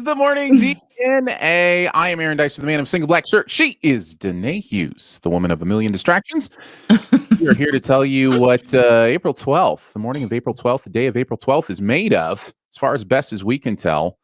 the morning DNA. I am Aaron Dicer, the man of single black shirt. She is Danae Hughes, the woman of a million distractions. We are here to tell you what April 12th, the morning of April 12th, the day of April 12th is made of, as far as best as we can tell.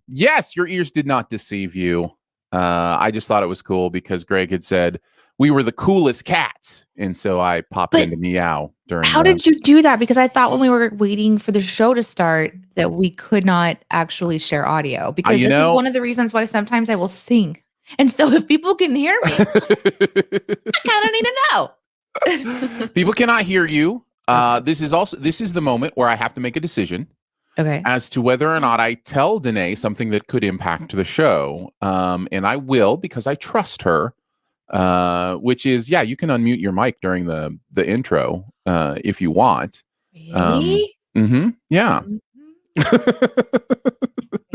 Yes, your ears did not deceive you. I just thought it was cool because Greg had said we were the coolest cats. And so I popped into meow during How did you do that? Because I thought when we were waiting for the show to start that we could not actually share audio, because this is one of the reasons why sometimes I will sing. And so if people can hear me, I kind of need to know. People cannot hear you. This is the moment where I have to make a decision. Okay. As to whether or not I tell Danae something that could impact the show. And I will, because I trust her. Which is, you can unmute your mic during the intro if you want. Really? Yeah.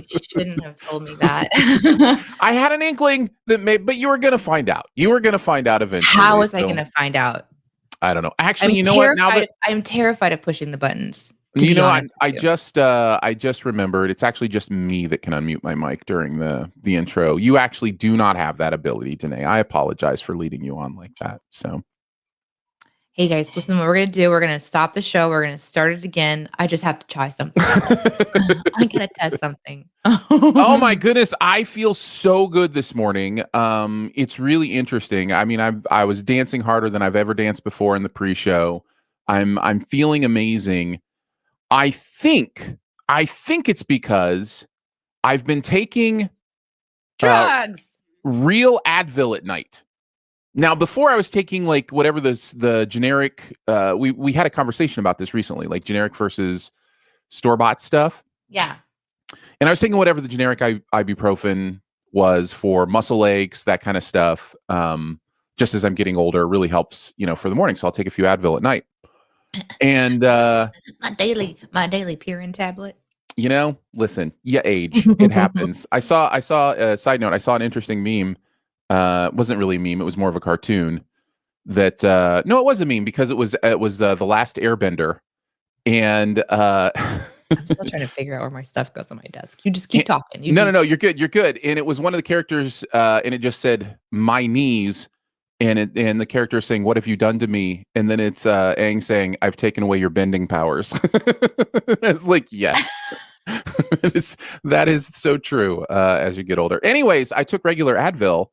You shouldn't have told me that. I had an inkling that but you were going to find out. You were going to find out eventually. How was I going to find out? I don't know. Actually, what? Now that I'm terrified of pushing the buttons. I just remembered it's actually just me that can unmute my mic during the intro. You actually do not have that ability, Danae. I apologize for leading you on like that. So, hey guys, listen, what we're going to do, we're going to stop the show. We're going to start it again. I just have to try something. I got to test something. Oh my goodness. I feel so good this morning. It's really interesting. I mean, I was dancing harder than I've ever danced before in the pre-show. I'm feeling amazing. I think it's because I've been taking drugs, real Advil at night. Now, before I was taking like whatever the generic, we had a conversation about this recently, like generic versus store-bought stuff. Yeah. And I was taking whatever the generic ibuprofen was for muscle aches, that kind of stuff. Just as I'm getting older, it really helps, for the morning. So I'll take a few Advil at night. And my daily Purine tablet. Listen, you age. It happens. I saw a side note. I saw an interesting meme. It wasn't really a meme. It was more of a cartoon. That no, it was a meme because it was the Last Airbender, and I'm still trying to figure out where my stuff goes on my desk. You just keep talking. No, you're good. You're good. And it was one of the characters, and it just said "my knees." And the character is saying, "What have you done to me?" And then it's Aang saying, "I've taken away your bending powers." It's like, yes, that is so true. As you get older, anyways, I took regular Advil,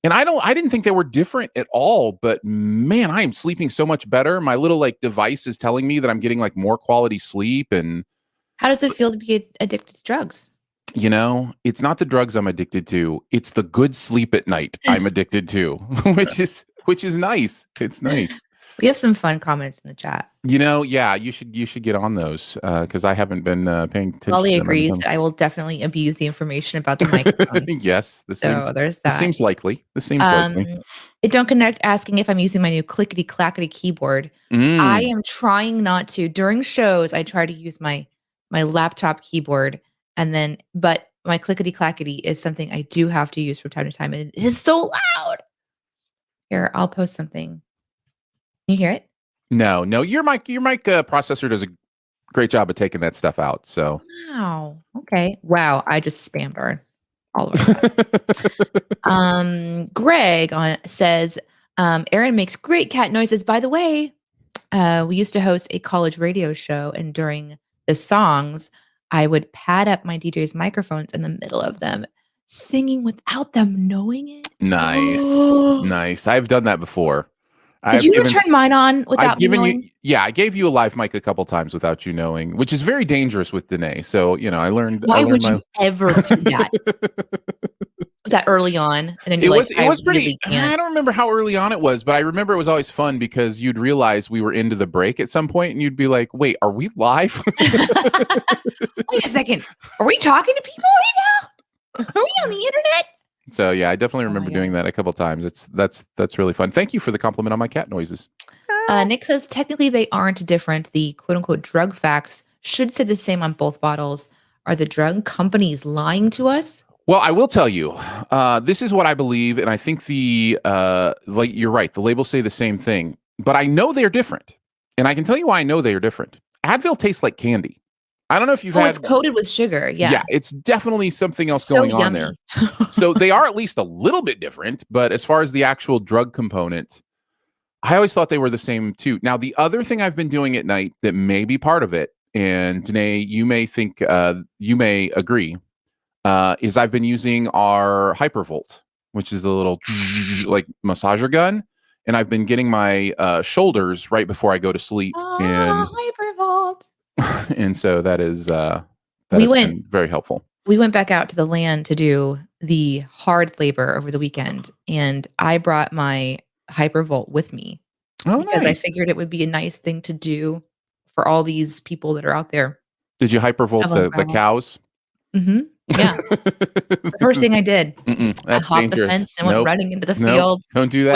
and I didn't think they were different at all. But man, I am sleeping so much better. My little device is telling me that I'm getting more quality sleep. And how does it feel to be addicted to drugs? It's not the drugs I'm addicted to. It's the good sleep at night I'm addicted to, which is nice. It's nice. We have some fun comments in the chat. You should get on those because I haven't been paying attention. Lolly agrees that I will definitely abuse the information about the microphone. Yes, there's that. This seems likely. It don't connect asking if I'm using my new clickety clackety keyboard. I am trying not to. During shows, I try to use my laptop keyboard. But my clickety clackety is something I do have to use from time to time, and it is so loud. Here, I'll post something. Can you hear it? No. Your mic processor does a great job of taking that stuff out. So wow. Okay. Wow. I just spammed all over. Greg says, Aaron makes great cat noises. By the way, we used to host a college radio show, and during the songs, I would pad up my DJ's microphones in the middle of them, singing without them knowing it. Nice. Nice. I've done that before. Did you turn mine on without me knowing? I gave you a live mic a couple times without you knowing, which is very dangerous with Danae. So, I learned. Why would you ever do that? Was that early on? And then it was pretty. I don't remember how early on it was, but I remember it was always fun because you'd realize we were into the break at some point, and you'd be like, "Wait, are we live?" Wait a second. Are we talking to people right now? Are we on the internet? So I definitely remember doing that a couple times. That's really fun. Thank you for the compliment on my cat noises. Nick says technically they aren't different. The quote unquote drug facts should say the same on both bottles. Are the drug companies lying to us? Well, I will tell you, this is what I believe, and I think you're right. The labels say the same thing, but I know they're different, and I can tell you why I know they are different. Advil tastes like candy. I don't know if you've Oh, had. it's coated with sugar. Yeah. It's definitely something else So going on there. yummy. So they are at least a little bit different, but as far as the actual drug component, I always thought they were the same too. Now, the other thing I've been doing at night that may be part of it, and Danae, you may think, you may agree, is I've been using our Hypervolt, which is a little like massager gun, and I've been getting my shoulders right before I go to sleep, and Hypervolt. and so that We has went been very helpful. we went back out to the land to do the hard labor over the weekend, and I brought my Hypervolt with me Oh, because I nice. figured it would be a nice thing to do for all these people that are out there Did you Hypervolt shoveling the gravel. cows? Mhm. Yeah. It's the first thing I did. I That's hopped the dangerous. fence and went Nope. running into the Nope. fields Don't do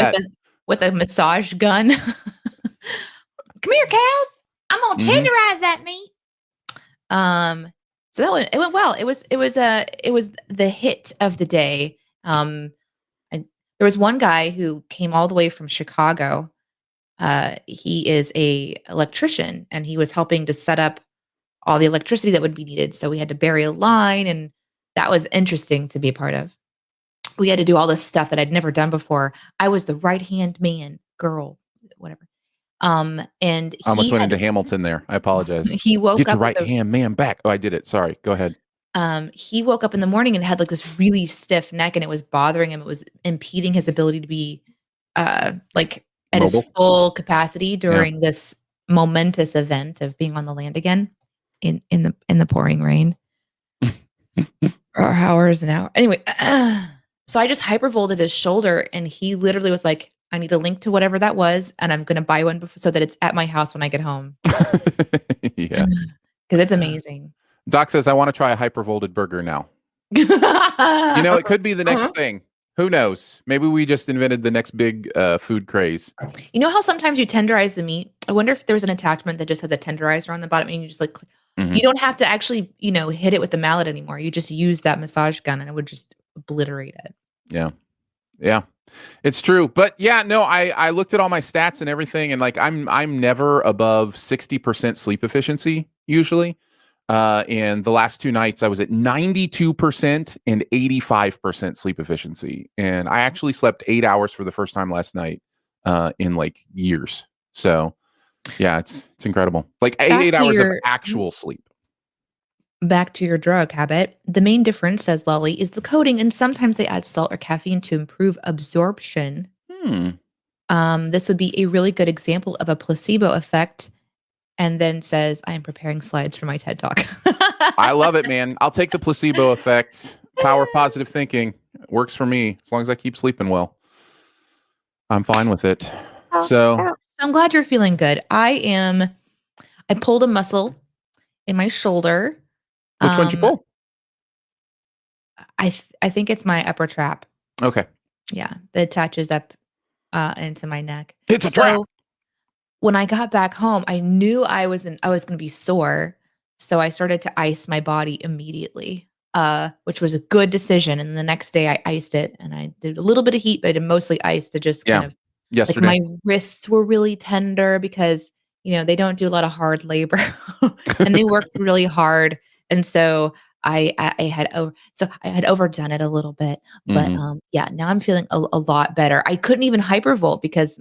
with that. a massage gun. Come here, cows. I'm gonna Mhm. tenderize that meat. So it went well. It was the hit of the day. And there was one guy who came all the way from Chicago. He is a electrician, and he was helping to set up all the electricity that would be needed. So we had to bury a line, and that was interesting to be a part of. We had to do all this stuff that I'd never done before. I was the right-hand man, girl, whatever. And I almost went into Hamilton there. I apologize. he woke Get your up right hand man back. Oh, I did it. Sorry. Go ahead. he woke up in the morning and had like this really stiff neck, and it was bothering him. It was impeding his ability to be like at his Mobile. full capacity during this momentous event of being on the land again in the pouring rain. For hours and hours. Anyway, so I just hypervolted his shoulder, and he literally was like, "I need a link to whatever that was, and I'm gonna buy one so that it's at my house when I get home." Yeah. Because it's amazing. Doc says, I want to try a hypervolted burger now. It could be the next thing. Who knows? Maybe we just invented the next big food craze. You know how sometimes you tenderize the meat? I wonder if there's an attachment that just has a tenderizer on the bottom, and you just like you don't have to actually, hit it with the mallet anymore. You just use that massage gun, and it would just obliterate it. Yeah. Yeah. It's true. But yeah, no, I looked at all my stats and everything, and like I'm never above 60% sleep efficiency usually. And the last 2 nights I was at 92% and 85% sleep efficiency. And I actually slept 8 hours for the first time last night in like years. So yeah, it's incredible. Like 8 hours of actual sleep. Back to your drug habit. The main difference, says Lolly, is the coating, and sometimes they add salt or caffeine to improve absorption. This would be a really good example of a placebo effect. And then says, I am preparing slides for my TED Talk. I love it, man. I'll take the placebo effect. Power positive thinking. It works for me. As long as I keep sleeping well, I'm fine with it. So I'm glad you're feeling good. I pulled a muscle in my shoulder. Which one did you pull? I think it's my upper trap. Okay. Yeah, that attaches up into my neck. It's a trap. When I got back home, I knew I was going to be sore, so I started to ice my body immediately, which was a good decision. And the next day, I iced it, and I did a little bit of heat, but I did mostly ice to just kind of. Yesterday, like my wrists were really tender because they don't do a lot of hard labor, and they work really hard, and so I had overdone it a little bit, but now I'm feeling a lot better. I couldn't even hypervolt because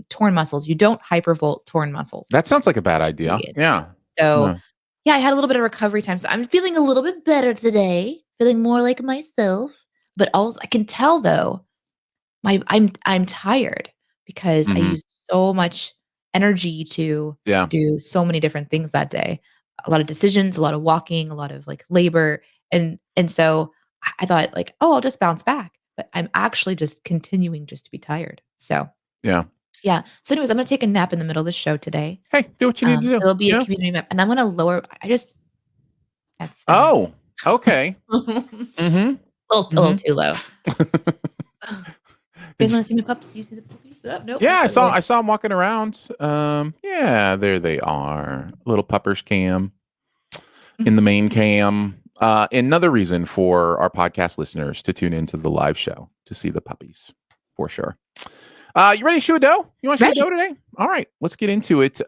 torn muscles. You don't hypervolt torn muscles. That sounds like a bad idea. Yeah. So I had a little bit of recovery time. So I'm feeling a little bit better today, feeling more like myself. But also I can tell though, I'm tired because I used so much energy to do so many different things that day. A lot of decisions, a lot of walking, a lot of like labor. And so I thought like, oh, I'll just bounce back. But I'm actually just continuing just to be tired. So yeah. So anyways, I'm going to take a nap in the middle of the show today. Hey, do what you need to do. It'll be a community map, and I'm going to lower. That's oh, okay. A little too low. You guys want to see my pups? Do you see the puppies? Oh, nope. Yeah, I saw them walking around. Yeah, there they are. Little puppers cam in the main cam. Another reason for our podcast listeners to tune into the live show to see the puppies, for sure. You ready to shoot a doe? You want to shoot a Ready. doe today? All right, let's get into it.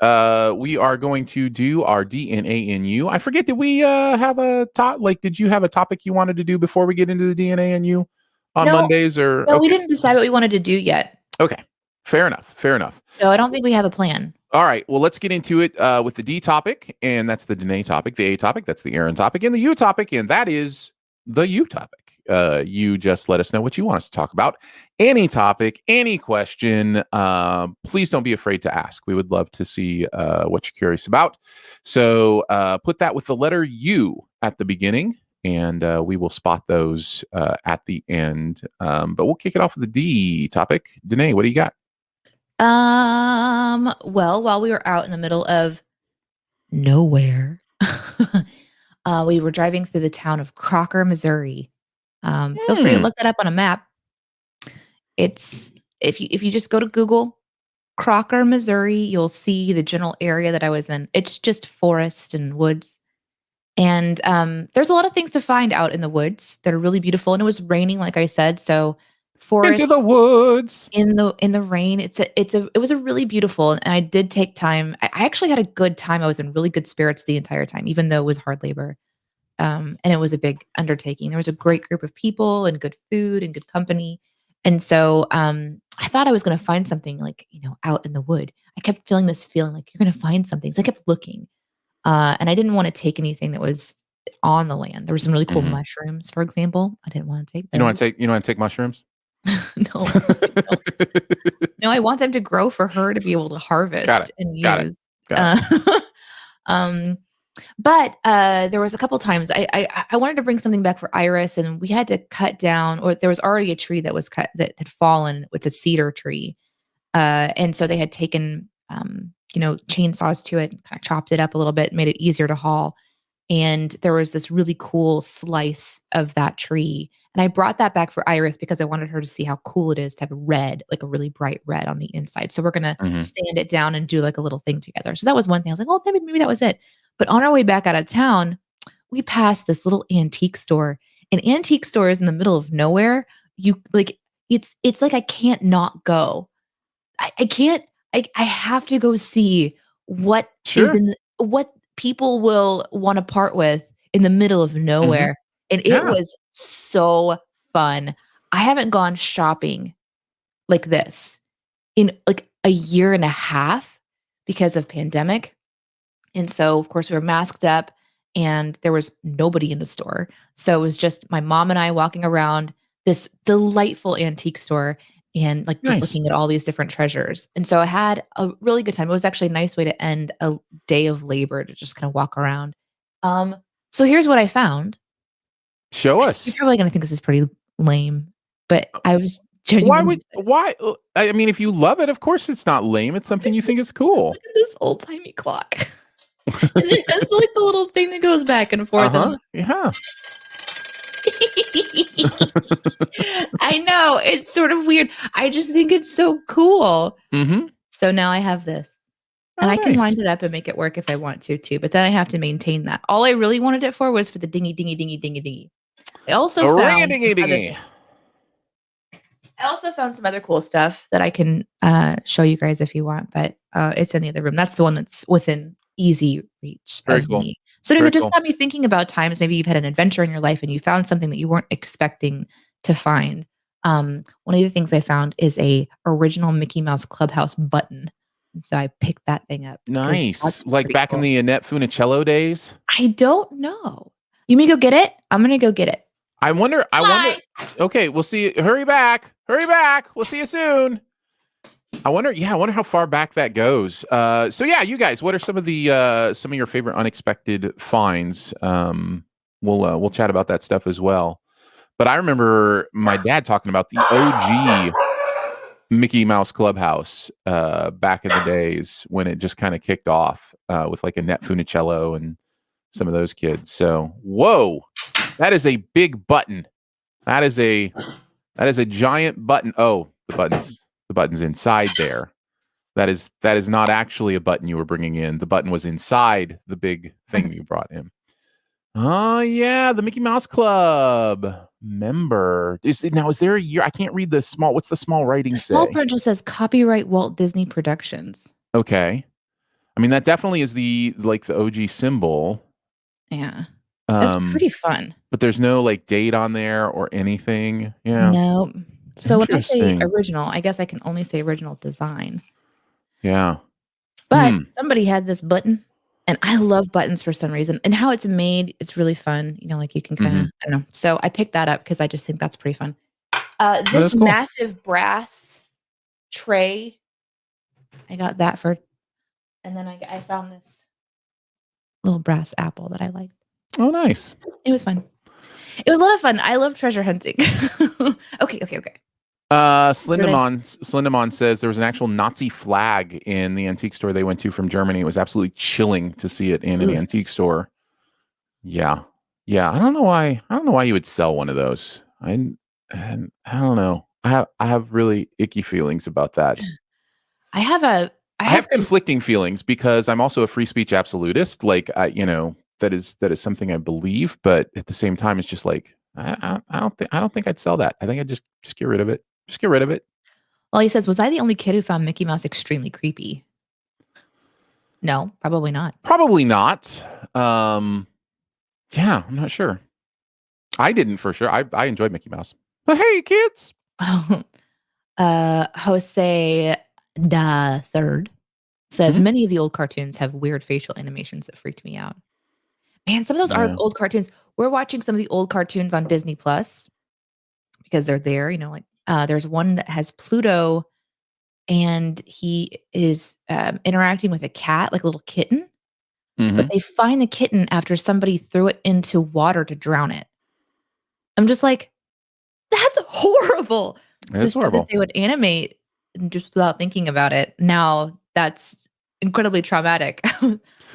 We are going to do our DNA in you. I forget, did we have a top? Like, did you have a topic you wanted to do before we get into the DNA in you on No, Mondays? Or no, we okay, didn't decide what we wanted to do yet. okay, fair enough, fair enough. So I don't think we have a plan. All right, well, let's get into it with the D topic, and that's the DNA topic. The A topic, that's the Aaron topic, and the U topic, and that is the U topic. You just let us know what you want us to talk about. Any topic, any question, please don't be afraid to ask. We would love to see what you're curious about. So put that with the letter U at the beginning, and we will spot those at the end. But we'll kick it off with the D topic. Danae, what do you got? Well, while we were out in the middle of nowhere, we were driving through the town of Crocker, Missouri. Feel free to look that up on a map. It's if you just go to Google Crocker, Missouri, you'll see the general area that I was in. It's just forest and woods. And there's a lot of things to find out in the woods that are really beautiful. And it was raining, like I said, so forest Into the woods. in the rain. It was a really beautiful. And I did take time. I actually had a good time. I was in really good spirits the entire time, even though it was hard labor. And it was a big undertaking. There was a great group of people and good food and good company. And so I thought I was going to find something like, out in the wood. I kept feeling this feeling like you're going to find something. So I kept looking. And I didn't want to take anything that was on the land. There were some really cool mushrooms, for example. I didn't want to take those. You don't want to take mushrooms? No. No, I want them to grow for her to be able to harvest and use. Got it. But there was a couple times I wanted to bring something back for Iris, and we had to cut down, or there was already a tree that was cut that had fallen. It's a cedar tree, and so they had taken chainsaws to it, and kind of chopped it up a little bit, made it easier to haul. And there was this really cool slice of that tree, and I brought that back for Iris because I wanted her to see how cool it is to have red, like a really bright red on the inside. So we're gonna sand it down and do like a little thing together. So that was one thing. I was like, well, maybe that was it. But on our way back out of town, we passed this little antique store. And antique store is in the middle of nowhere. It's like I can't not go. I can't. I have to go see what what people will want to part with in the middle of nowhere. And it was so fun. I haven't gone shopping like this in like a year and a half because of pandemic. And so, of course, we were masked up and there was nobody in the store. So it was just my mom and I walking around this delightful antique store and just looking at all these different treasures. And so I had a really good time. It was actually a nice way to end a day of labor, to just kind of walk around. So here's what I found. Show us. You're probably going to think this is pretty lame, but I was genuinely. Why? I mean, if you love it, of course it's not lame. It's something you think is cool. Look at this old timey clock. And it has like the little thing that goes back and forth. Yeah. I know, it's sort of weird. I just think it's so cool. So now I have this. And I can wind it up and make it work if I want to too. But then I have to maintain that. All I really wanted it for was for the dingy, dingy, dingy, dingy, dingy. I also found some other cool stuff that I can show you guys if you want. But it's in the other room. That's the one that's within easy reach of me. So it just got me thinking about times maybe you've had an adventure in your life and you found something that you weren't expecting to find. One of the things I found is a original Mickey Mouse Clubhouse button. And so I picked that thing up. Nice. Like back in the Annette Funicello days? I don't know. You mean go get it? I'm going to go get it. I wonder. Okay, we'll see. Hurry back. We'll see you soon. I wonder how far back that goes. So yeah, you guys, what are some of your favorite unexpected finds? We'll chat about that stuff as well. But I remember my dad talking about the OG Mickey Mouse Clubhouse back in the days when it just kind of kicked off with like Annette Funicello and some of those kids. So whoa, that is a big button. That is a giant button. Oh, the button's inside there. That is not actually a button you were bringing in. The button was inside the big thing you brought in. Oh yeah, the Mickey Mouse Club member. Is there a year? I can't read the small. What's the small writing The small say? print just says copyright Walt Disney Productions. Okay. I mean, that definitely is the OG symbol. Yeah. That's Um, pretty fun. but there's no like date on there or anything. Yeah. No. So when I say Interesting. original, I guess I can only say original design. Yeah. But Hmm. somebody had this button, and I love buttons for some reason. And how it's made, it's really fun. Like you can kind Mm-hmm. of, I don't know. So I picked that up because I just think that's pretty fun. Oh, This that's cool. massive brass tray, I got that for, and then I found this little brass apple that I liked. Oh, nice. It was fun. It was a lot of fun. I love treasure hunting. Okay. Yesterday. Slindemon says there was an actual Nazi flag in the antique store they went to from Germany. It was absolutely chilling to see it in an Ugh. antique store. Yeah. Yeah. I don't know why. I don't know why you would sell one of those. And I don't know. I have really icky feelings about that. I have a I I have have conflicting feelings because I'm also a free speech absolutist. Like that is something I believe, but at the same time, it's just like I don't think I'd sell that. I think I'd just get rid of it. Just get rid of it. well, he says, "Was I the only kid who found Mickey Mouse extremely creepy?" No, probably not. Probably not. Yeah, I'm not sure. I didn't for sure. I enjoyed Mickey Mouse. But hey, kids. Jose the third says Mhm. many of the old cartoons have weird facial animations that freaked me out. Man, some of those are Yeah. old cartoons. We're watching some of the old cartoons on Disney Plus because they're there. There's one that has Pluto and he is interacting with a cat, like a little kitten. But Hmm. they find the kitten after somebody threw it into water to drown it. I'm just like, that's horrible. The It's stuff that horrible. they would animate just without thinking about it. Now that's incredibly traumatic.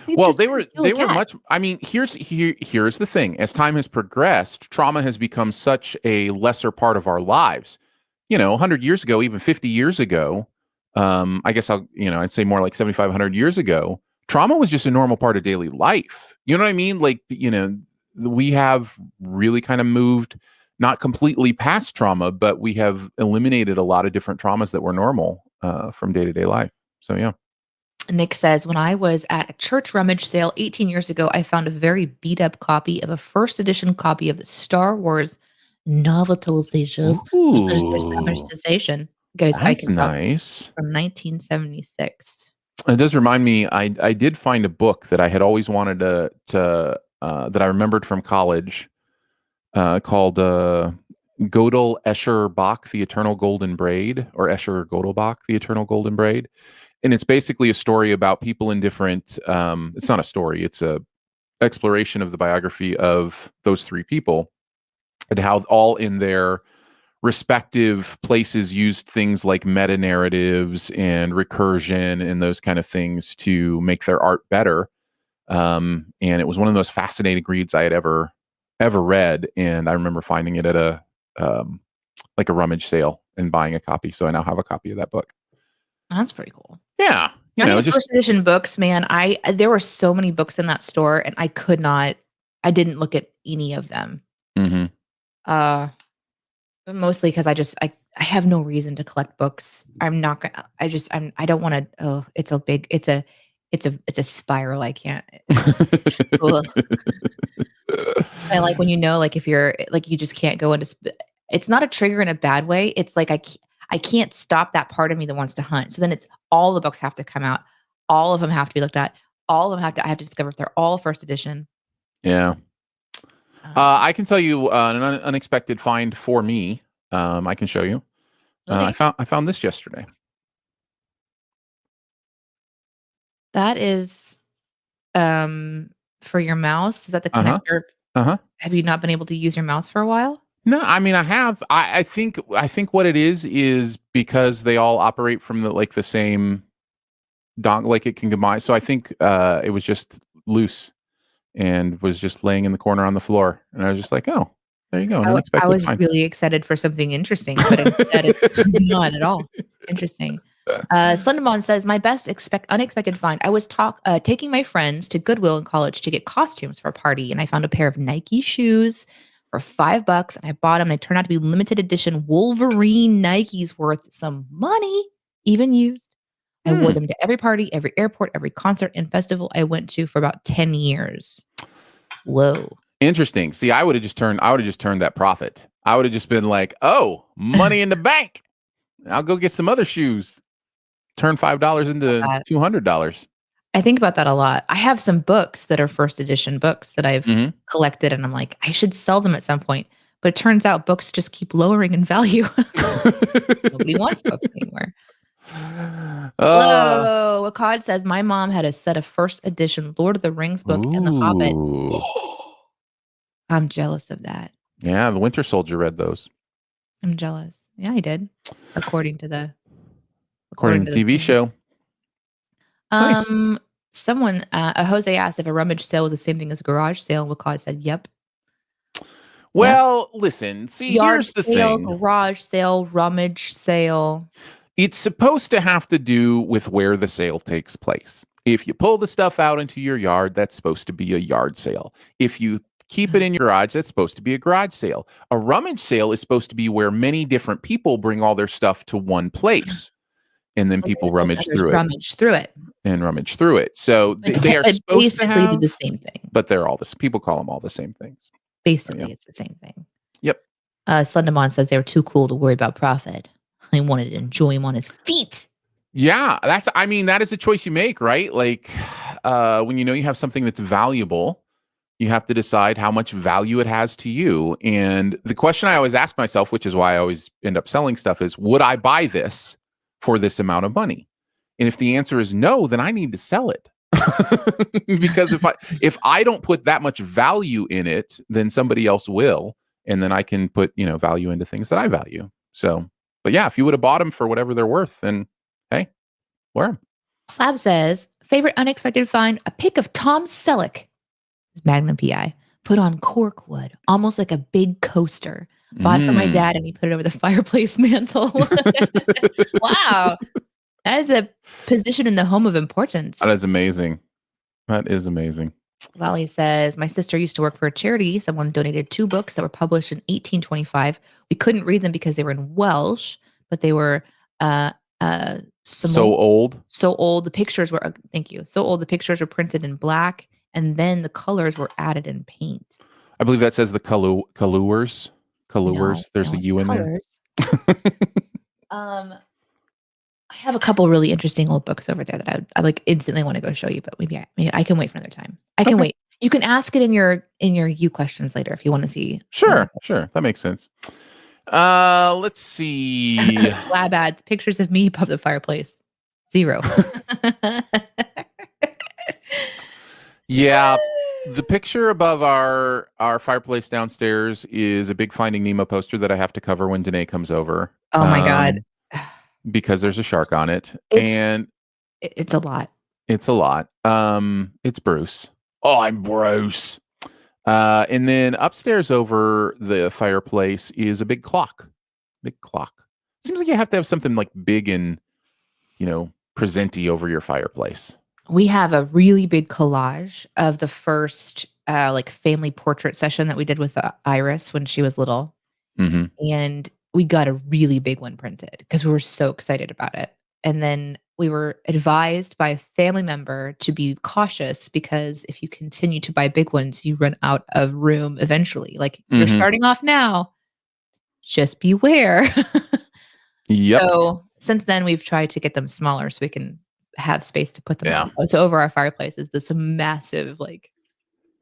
They Well, just they tried were to kill a cat. much. I mean, here's the thing. As time has progressed, trauma has become such a lesser part of our lives. 100 years ago, even 50 years ago, I guess I'd say more like 7,500 years ago, trauma was just a normal part of daily life. You know what I mean? Like, we have really kind of moved not completely past trauma, but we have eliminated a lot of different traumas that were normal from day to day life. So yeah. Nick says, when I was at a church rummage sale 18 years ago, I found a very beat up copy of a first edition copy of the Star Wars novelization. Ooh, Guys, I that's can vouch nice. from 1976. It does remind me. I did find a book that I had always wanted that I remembered from college called Gödel Escher Bach, The Eternal Golden Braid, or Escher Gödel Bach, The Eternal Golden Braid, and it's basically a story about people in different. It's not a story; it's a exploration of the biography of those three people and how all in their respective places used things like meta narratives and recursion and those kind of things to make their art better. And it was one of the most fascinating reads I had ever read. And I remember finding it at a like a rummage sale and buying a copy. So I now have a copy of that book. That's pretty cool. Yeah, just First edition books, man, there were so many books in that store, and I didn't look at any of them. mhm. Uh, Mostly because I have no reason to collect books. I'm not gonna I don't wanna it's a spiral, I can't. Ugh. I like when like, if you're like, you just can't go into it's not a trigger in a bad way, it's like I can't stop that part of me that wants to hunt, so then it's all the books have to come out, all of them have to be looked at, all of them I have to discover if they're all first edition. Yeah. Um, I can tell you an unexpected find for me. I can show you. okay. I found this yesterday. That is, for your mouse, is that the Uh huh. connector? Uh huh. Have you not been able to use your mouse for a while? No, I mean I have. I think what it is because they all operate from the same dongle, like it can combine. So I think it was just loose and was just laying in the corner on the floor, and I was just like, oh, there you go, an I unexpected was find. really excited for something interesting, but instead it's not at all interesting. Slenderman says, my best unexpected find. I was taking my friends to Goodwill in college to get costumes for a party, and I found a pair of Nike shoes for $5, and I bought them. They turned out to be limited edition Wolverine Nikes worth some money, even used. I wore them to every party, every airport, every concert and festival I went to for about 10 years. Whoa. Interesting. See, I would have just turned that profit. I would have just been like, oh, money in the bank. I'll go get some other shoes. Turn $5 into $200. I think about that a lot. I have some books that are first edition books that I've collected, and I'm like, I should sell them at some point. But it turns out books just keep lowering in value. Nobody wants books anymore. Hello. Akkad says, my mom had a set of first edition Lord of the Rings book and The Hobbit. I'm jealous of that. Yeah, the Winter Soldier read those. I'm jealous. Yeah, I did. According to the TV show. Nice. Someone, Jose asked if a rummage sale was the same thing as a garage sale. And Akkad said, yep. Well, listen, see, here's the thing. Garage sale, rummage sale. It's supposed to have to do with where the sale takes place. If you pull the stuff out into your yard, that's supposed to be a yard sale. If you keep it in your garage, that's supposed to be a garage sale. A rummage sale is supposed to be where many different people bring all their stuff to one place. And then people rummage through it. So they are supposed to have the same thing. But they're all this. People call them all the same things. Basically, it's the same thing. Yep. Slenderman says they were too cool to worry about profit. I wanted to enjoy him on his feet. Yeah, that is a choice you make, right? Like when you have something that's valuable, you have to decide how much value it has to you. And the question I always ask myself, which is why I always end up selling stuff, is would I buy this for this amount of money? And if the answer is no, then I need to sell it. Because if I don't put that much value in it, then somebody else will. And then I can put, value into things that I value. So, but yeah, if you would have bought them for whatever they're worth, then hey, wear them. Slab says, favorite unexpected find, a pic of Tom Selleck, Magnum PI, put on corkwood, almost like a big coaster. Bought for my dad, and he put it over the fireplace mantle. Wow. That is a position in the home of importance. That is amazing. Lally says, my sister used to work for a charity. Someone donated 2 books that were published in 1825. We couldn't read them because they were in Welsh, but they were so old. So old. The pictures were, thank you. So old. The pictures were printed in black, and then the colors were added in paint. I believe that says the colors. There's a U in colors. There. I have a couple really interesting old books over there that I like instantly want to go show you, but maybe I can wait for another time. I can wait. You can ask it in your you questions later if you want to see. Sure. That makes sense. Let's see. Slab ads, pictures of me above the fireplace. 0. Yeah. The picture above our fireplace downstairs is a big Finding Nemo poster that I have to cover when Danae comes over. Oh my God. Because there's a shark on it. It's a lot. It's Bruce. Oh, I'm Bruce. And then upstairs over the fireplace is a big clock. Seems like you have to have something like big and, presenty over your fireplace. We have a really big collage of the first family portrait session that we did with Iris when she was little. Mm-hmm. And we got a really big one printed because we were so excited about it. And then we were advised by a family member to be cautious because if you continue to buy big ones, you run out of room eventually. Like you're starting off now, just beware. Yep. So since then we've tried to get them smaller so we can have space to put them on. So over our fireplace is this massive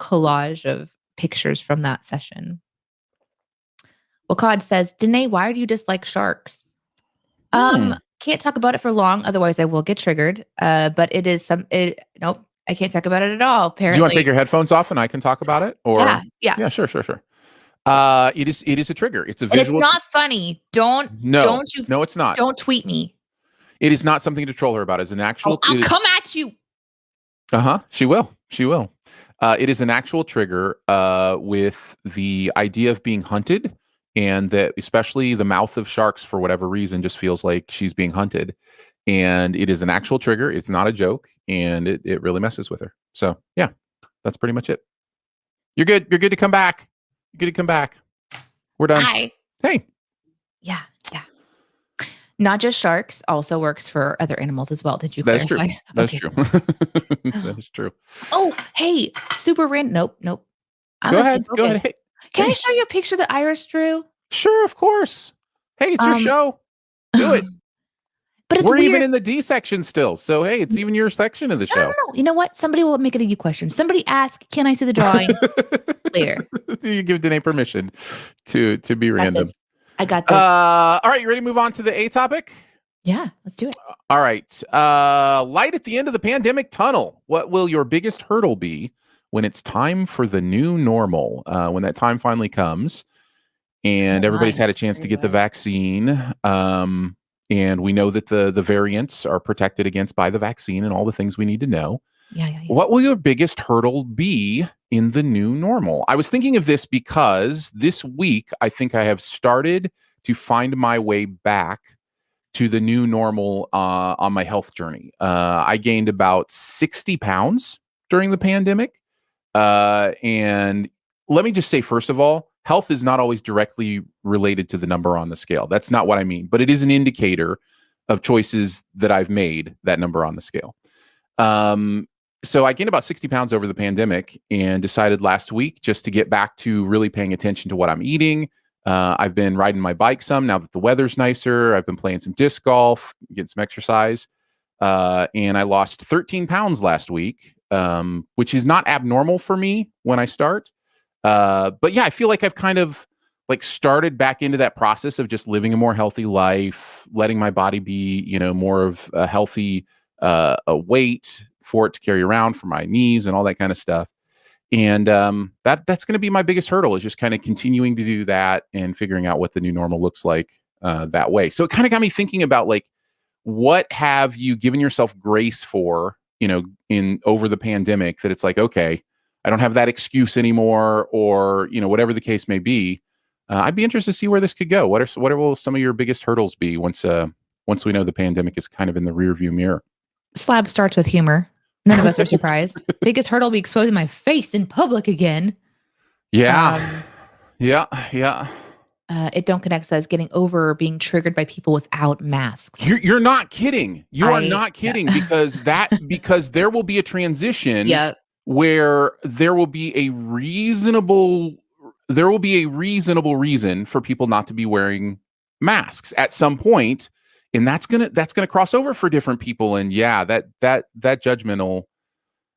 collage of pictures from that session. Wakad says, Danae, why do you dislike sharks? Can't talk about it for long, otherwise I will get triggered. But it is nope, I can't talk about it at all. Apparently. Do you want to take your headphones off and I can talk about it? Or yeah, sure. It is a trigger. It's a visual. And it's not funny. No, it's not. Don't tweet me. It is not something to troll her about. It's an actual. I'll come at you. She will. It is an actual trigger with the idea of being hunted. And that especially the mouth of sharks, for whatever reason, just feels like she's being hunted. and it is an actual trigger. It's not a joke, and it really messes with her. So yeah, that's pretty much it. You're good. You're good to come back. You're good to come back. We're done. Hi. Hey. Yeah. Not just sharks, also works for other animals as well. Did you That's clarify? true. That's true. That is true. Oh, hey, super random. Nope. Go ahead. Go ahead. Hey. Can I show you a picture that Iris drew? Sure, of course. Hey, it's your show. Do it. But it's We're weird. even in the D section still. So, hey, it's even your section of the show. No. You know what? Somebody will make it a you question. Somebody ask, can I see the drawing later? You give Danae permission to be random. I got this. All right, you ready to move on to the A topic? Yeah, let's do it. All right. Light at the end of the pandemic tunnel. What will your biggest hurdle be when it's time for the new normal? When that time finally comes and everybody's had a chance to get the vaccine. And we know that the variants are protected against by the vaccine and all the things we need to know. Yeah. What will your biggest hurdle be in the new normal? I was thinking of this because this week, I think I have started to find my way back to the new normal on my health journey. I gained about 60 pounds during the pandemic. And let me just say, first of all, health is not always directly related to the number on the scale. That's not what I mean, but it is an indicator of choices that I've made, that number on the scale. So I gained about 60 pounds over the pandemic and decided last week just to get back to really paying attention to what I'm eating. I've been riding my bike some now that the weather's nicer. I've been playing some disc golf, getting some exercise. And I lost 13 pounds last week, which is not abnormal for me when I start. But yeah, I feel like I've kind of like started back into that process of just living a more healthy life, letting my body be, more of a healthy a weight for it to carry around for my knees and all that kind of stuff. And that's going to be my biggest hurdle, is just kind of continuing to do that and figuring out what the new normal looks like that way. So it kind of got me thinking about like, what have you given yourself grace for, in over the pandemic, that it's like, okay, I don't have that excuse anymore, or, whatever the case may be. I'd be interested to see where this could go. What will some of your biggest hurdles be once we know the pandemic is kind of in the rearview mirror? Slab starts with humor. None of us are surprised. Biggest hurdle will be exposing my face in public again. Yeah. Yeah. It Don't Connect says getting over being triggered by people without masks. You're not kidding. You are not kidding, because there will be a transition where there will be a reasonable reason for people not to be wearing masks at some point, and that's gonna cross over for different people. And yeah, that judgment will,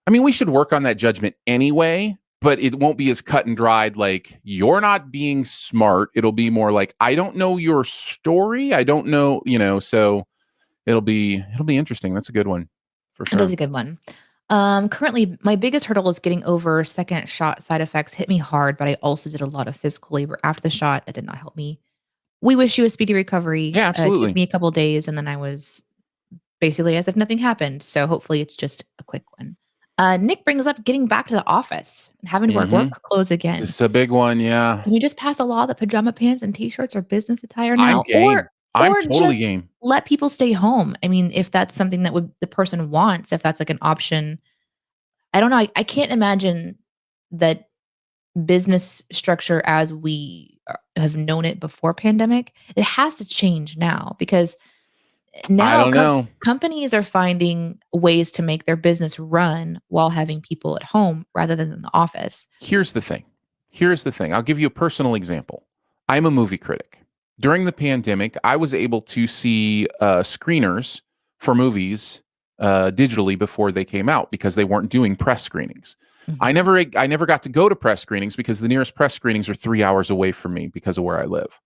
we should work on that judgment anyway, but it won't be as cut and dried, like you're not being smart. It'll be more like, I don't know your story. I don't know, so it'll be interesting. That's a good one for sure. It is a good one. Currently my biggest hurdle is getting over second shot side effects. Hit me hard, but I also did a lot of physical labor after the shot. That did not help me. We wish you a speedy recovery. Yeah, absolutely. It took me a couple of days, and then I was basically as if nothing happened. So hopefully it's just a quick one. Nick brings up getting back to the office and having to wear work clothes again. It's a big one, yeah. Can we just pass a law that pajama pants and t-shirts are business attire now? I'm game. I'm totally game. Let people stay home. If that's something that the person wants, if that's like an option. I don't know. I can't imagine that business structure as we have known it before pandemic. It has to change now, because now I don't know. Companies are finding ways to make their business run while having people at home rather than in the office. Here's the thing. I'll give you a personal example. I'm a movie critic. During the pandemic, I was able to see screeners for movies digitally before they came out, because they weren't doing press screenings. Mm-hmm. I never got to go to press screenings because the nearest press screenings are 3 hours away from me because of where I live.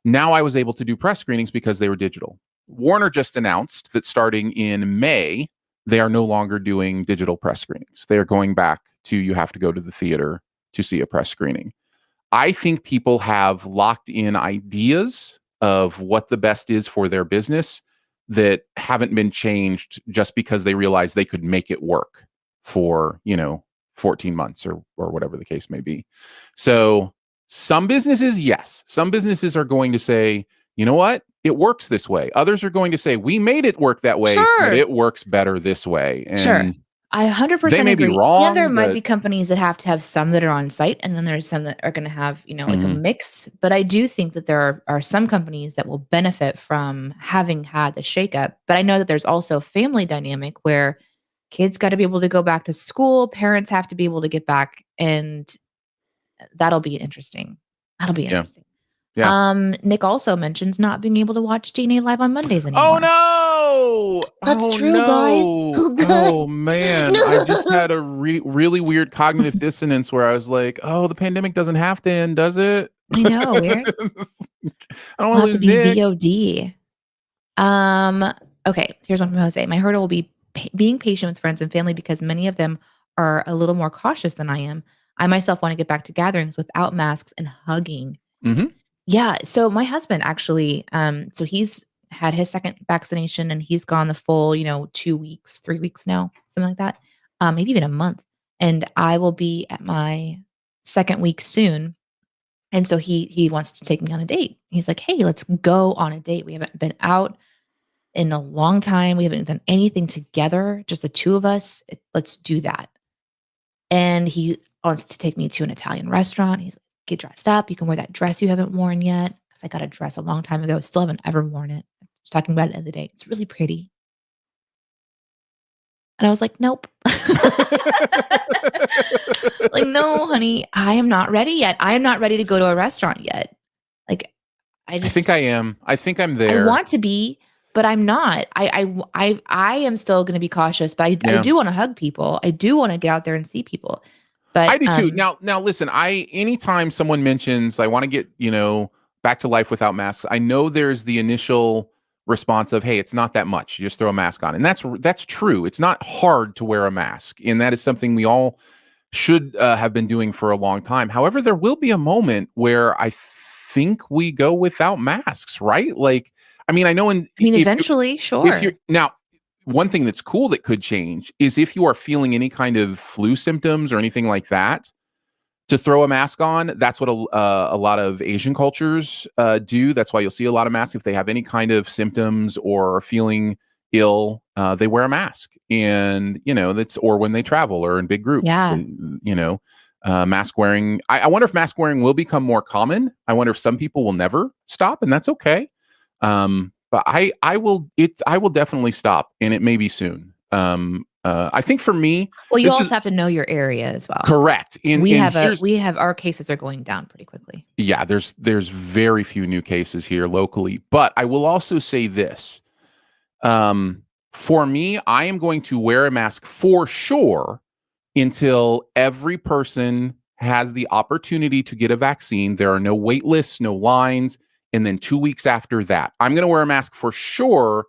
Now I was able to do press screenings because they were digital. Warner just announced that starting in May, they are no longer doing digital press screenings. They are going back to, you have to go to the theater to see a press screening. I think people have locked in ideas of what the best is for their business that haven't been changed just because they realized they could make it work for, 14 months or whatever the case may be. So some businesses, yes, some businesses are going to say, you know what? It works this way. Others are going to say, we made it work that way, but Sure. it works better this way. Sure. And I they 100% may be agree. And there wrong, might but be companies that have to have some that are on site, and then there's some that are gonna have, like a mhm, mix. But I do think that there are some companies that will benefit from having had the shakeup. But I know that there's also family dynamic where kids gotta be able to go back to school, parents have to be able to get back, and that'll be interesting. That'll be yeah, interesting. yeah. Nick also mentions not being able to watch DNA Live on Mondays Oh anymore. no! That's Oh true, guys. no! Oh, good. Oh man! I just had a really weird cognitive dissonance where I was like, "Oh, the pandemic doesn't have to end, does it?" I know, weird. I don't want We'll to have to lose be Nick. VOD. Um, okay, here's one from Jose. My hurdle will be being patient with friends and family because many of them are a little more cautious than I am. I myself want to get back to gatherings without masks and hugging. Hmm. Yeah, so my husband actually, so he's had his second vaccination and he's gone the full, 2 weeks, 3 weeks now, something like that. Maybe even a month. And I will be at my second week soon. And so he wants to take me on a date. He's like, "Hey, let's go on a date. We haven't been out in a long time. We haven't done anything together, just the two of us. Let's do that." And he wants to take me to an Italian restaurant. He's like, "Get dressed up. You can wear that dress you haven't worn yet." Because I got a dress a long time ago. Still haven't ever worn it. I was talking about it the other day. It's really pretty. And I was like, "Nope." Like, "No, honey, I am not ready yet. I am not ready to go to a restaurant yet." Like, I I think just I am. I think I'm I there. want to be, but I'm not. I am still gonna be cautious, but I Yeah. do wanna hug people. I do wanna get out there and see people. But, I do too. Now listen, anytime someone mentions I want to get, back to life without masks, I know there's the initial response of, "Hey, it's not that much. You just throw a mask on." And that's true. It's not hard to wear a mask, and that is something we all should have been doing for a long time. However, there will be a moment where I think we go without masks, right? Like, I mean, I know I mean, if you eventually, if you're sure. now, one thing that's cool that could change is if you are feeling any kind of flu symptoms or anything like that, to throw a mask on. That's what a lot of Asian cultures do. That's why you'll see a lot of masks. If they have any kind of symptoms or are feeling ill, they wear a mask. And, that's, or when they travel or in big groups, Yeah. mask wearing. I wonder if mask wearing will become more common. I wonder if some people will never stop, and that's okay. But I will definitely stop, and it may be soon. I think for me, Well, you this also is have to know your area as well. correct. We And have here's we have our cases are going down pretty quickly. yeah, there's very few new cases here locally, but I will also say this. For me, I am going to wear a mask for sure until every person has the opportunity to get a vaccine. There are no wait lists, no lines, and then 2 weeks after that, I'm going to wear a mask for sure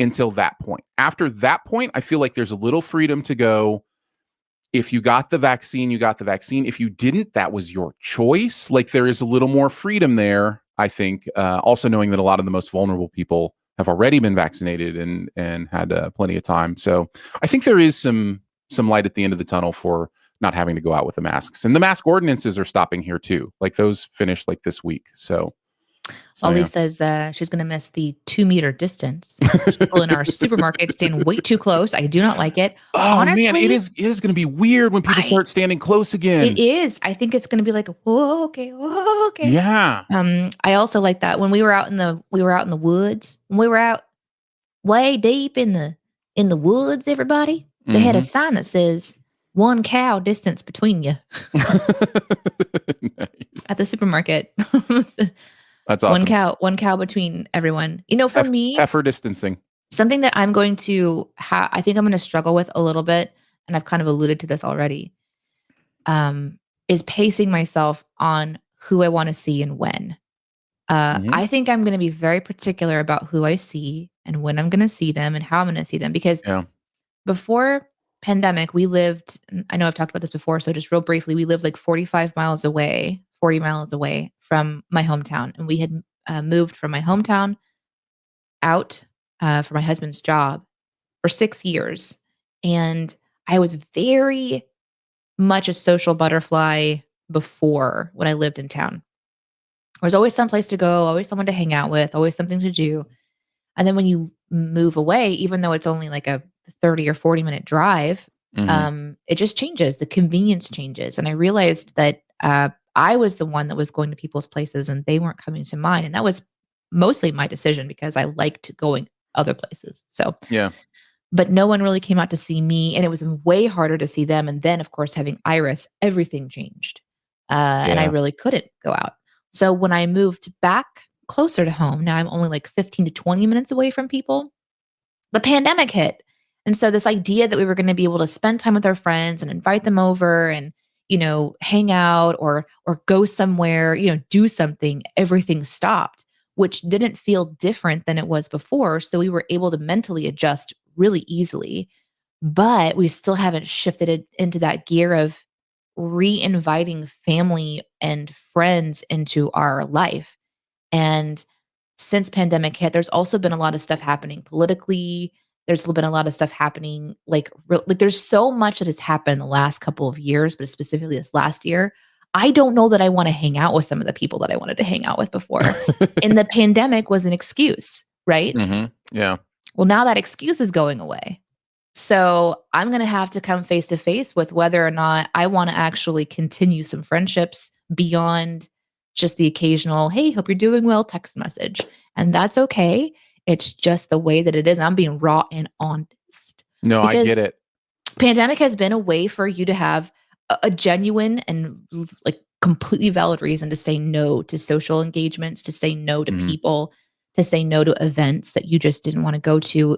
until that point. After that point, I feel like there's a little freedom to go. If you got the vaccine, you got the vaccine. If you didn't, that was your choice. Like, there is a little more freedom there, I think. Also knowing that a lot of the most vulnerable people have already been vaccinated and had plenty of time. So I think there is some light at the end of the tunnel for not having to go out with the masks. And the mask ordinances are stopping here too. Like, those finished like this week. So Ollie yeah. says she's going to miss the 2-meter distance. People in our supermarket stand way too close. I do not like it. Oh man, it Honestly, is going to be weird when people I start standing close it again. is. I think it's going to be like, whoa, okay, whoa, okay. Yeah. I also like that when we were out in the woods. When we were out way deep in the woods, everybody, they had a Hmm. sign that says 1 cow distance between you at the supermarket. That's One awesome. cow, 1 cow between everyone. For me, Heifer distancing. something that I'm going to I think I'm gonna struggle with a little bit, and I've kind of alluded to this already, is pacing myself on who I wanna see and when. Hmm. I think I'm gonna be very particular about who I see and when I'm gonna see them and how I'm gonna see them because Yeah. before pandemic, we lived I know I've talked about this before, so just real briefly, we lived like 45 miles away, 40 miles away from my hometown, and we had, moved from my hometown out, for my husband's job for 6 years, and I was very much a social butterfly before when I lived in town. There's always some place to go, always someone to hang out with, always something to do. And then when you move away, even though it's only like a 30 or 40-minute drive, Mhm. it just changes. The convenience changes. And I realized that I was the one that was going to people's places and they weren't coming to mine. And that was mostly my decision because I liked going other places. So, Yeah. but no one really came out to see me. And it was way harder to see them. And then, of course, having Iris, everything changed. And I Yeah. really couldn't go out. So when I moved back closer to home, now I'm only like 15 to 20 minutes away from people, the pandemic hit. And so this idea that we were going to be able to spend time with our friends and invite them over and, hang out or go somewhere, do something, everything stopped, which didn't feel different than it was before. So we were able to mentally adjust really easily, but we still haven't shifted it into that gear of re-inviting family and friends into our life. And since pandemic hit, there's also been a lot of stuff happening politically. There's been a lot of stuff happening, like there's so much that has happened the last couple of years, but specifically this last year. I don't know that I want to hang out with some of the people that I wanted to hang out with before. And the pandemic was an excuse, right? Mhm. Yeah. Well, now that excuse is going away. So I'm going to have to come face to face with whether or not I want to actually continue some friendships beyond just the occasional, hey, hope you're doing well text message. And that's okay. It's just the way that it is. I'm being raw and honest No, I get because it. pandemic has been a way for you to have a genuine and like completely valid reason to say no to social engagements, to say no to Mhm. people, to say no to events that you just didn't want to go to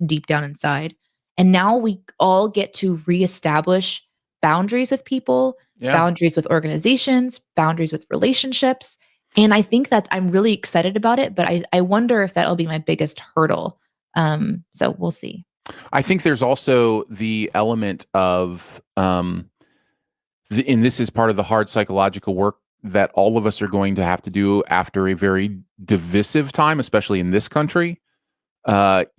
deep down inside. And now we all get to reestablish boundaries with people, Yeah. boundaries with organizations, boundaries with relationships. And I think that I'm really excited about it, but I wonder if that'll be my biggest hurdle. So we'll see. I think there's also the element of, and this is part of the hard psychological work that all of us are going to have to do after a very divisive time, especially in this country,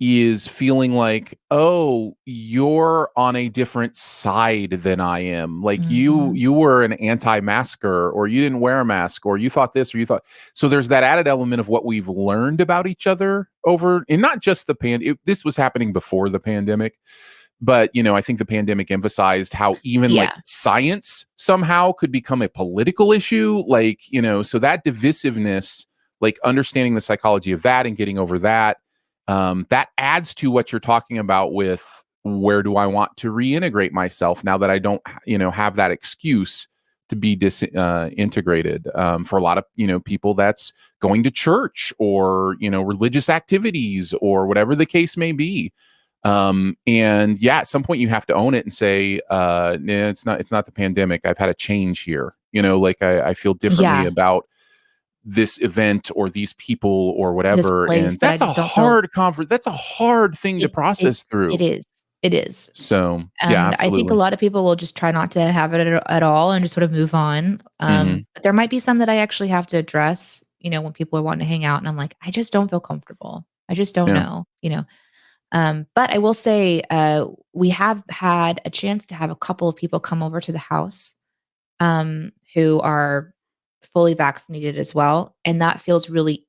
is feeling like, oh, you're on a different side than I am. Like Mhm. you were an anti-masker, or you didn't wear a mask, or you thought this, or you thought. So there's that added element of what we've learned about each other over, and not just this was happening before the pandemic, but I think the pandemic emphasized how even like Yeah. science somehow could become a political issue. Like, so that divisiveness, like understanding the psychology of that and getting over that, that adds to what you're talking about with where do I want to reintegrate myself now that I don't, have that excuse to be disintegrated. For a lot of, people, that's going to church or, religious activities or whatever the case may be. And yeah, at some point you have to own it and say, nah, it's not the pandemic. I've had a change here. Like I feel differently Yeah. about this event or these people or This whatever. place And that I that's a just don't feel hard that's a hard thing to it process it through. is. It is. So yeah, And I think a absolutely. lot of people will just try not to have it at all and just sort of move on. Hmm. But there might be some that I actually have to address, when people are wanting to hang out and I'm like, I just don't feel comfortable. I just don't Yeah. know. But I will say, we have had a chance to have a couple of people come over to the house, who are fully vaccinated as well. And that feels really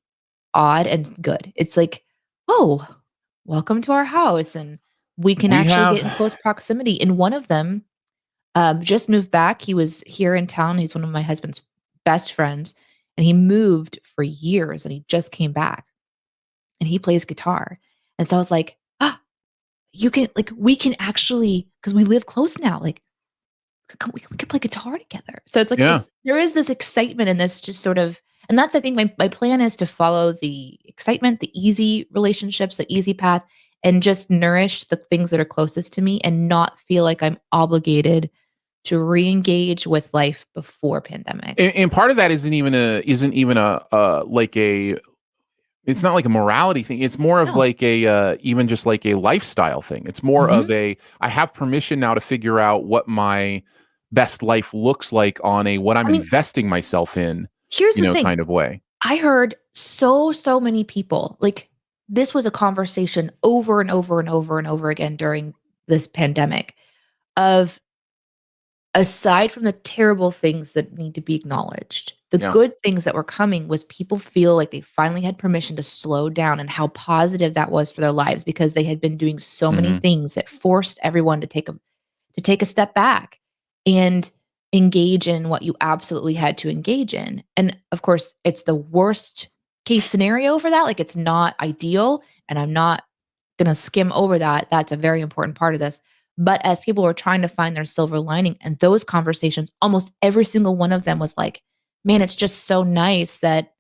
odd and good. It's like, "Oh, welcome to our house," and we can We actually have get in close proximity, and one of them, just moved back. He was here in town. He's one of my husband's best friends, and he moved for years, and he just came back, and he plays guitar, and so I was like, "Ah, you can like, we can actually, because we live close now, like, we could play guitar together." So it's like yeah. it's there is this excitement and this just sort of, and that's, I think, my plan is to follow the excitement, the easy relationships, the easy path, and just nourish the things that are closest to me and not feel like I'm obligated to re-engage with life before pandemic. And part of that isn't even a like a it's not like a morality thing. It's more of No. like a even just like a lifestyle thing. It's more Mhm. of a I have permission now to figure out what my best life looks like on a what I'm I mean, investing myself in, here's the thing. kind of way. I heard so many people, like, this was a conversation over and over and over and over again during this pandemic of, aside from the terrible things that need to be acknowledged, The Yeah. good things that were coming was people feel like they finally had permission to slow down, and how positive that was for their lives because they had been doing so many Mhm. things that forced everyone to take a step back and engage in what you absolutely had to engage in. And of course, it's the worst case scenario for that. Like it's not ideal. And I'm not going to skim over that. That's a very important part of this. But as people were trying to find their silver lining and those conversations, almost every single one of them was like, man, it's just so nice that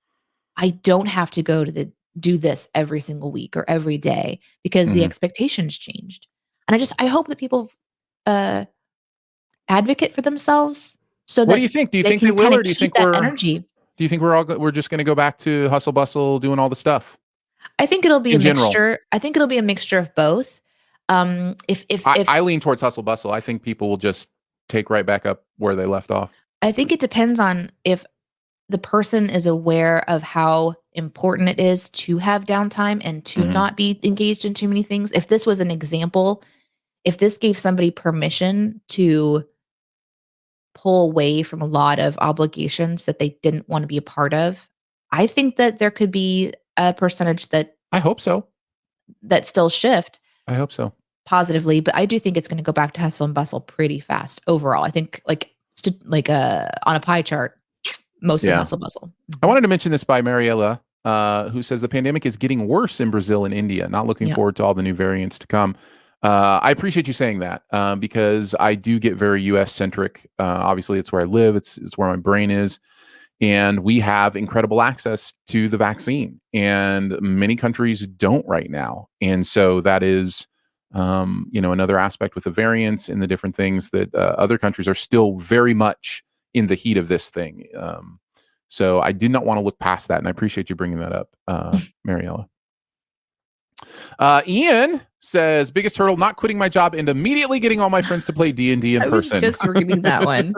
I don't have to do this every single week or every day because the Mhm. expectations changed. And I hope that people uh advocate for themselves so What do that you think? Do you they think they can will, kinda or do you keep think that we're energy. we're just gonna go back to hustle bustle, doing all the stuff I think it'll be a in general? mixture. I think it'll be a mixture of both. If I lean towards hustle bustle. I think people will just take right back up where they left off. I think it depends on if the person is aware of how important it is to have downtime and to Mhm. not be engaged in too many things. If this was an example, if this gave somebody permission to pull away from a lot of obligations that they didn't wanna be a part of, I think that there could be a percentage I hope so. that still shift I hope so. positively, but I do think it's gonna go back to hustle and bustle pretty fast overall. I think, on a pie chart, mostly Yeah. hustle bustle. I Mhm. wanted to mention this by Mariella, who says the pandemic is getting worse in Brazil and India. Not looking Yep. forward to all the new variants to come. I appreciate you saying that because I do get very U.S. centric. Obviously, it's where I live. It's where my brain is, and we have incredible access to the vaccine, and many countries don't right now. And so that is, another aspect with the variants and the different things that other countries are still very much in the heat of this thing. So I did not want to look past that, and I appreciate you bringing that up, Mariella. Ian says, "Biggest hurdle: not quitting my job and immediately getting all my friends to play D&D in I was person." just reading that one.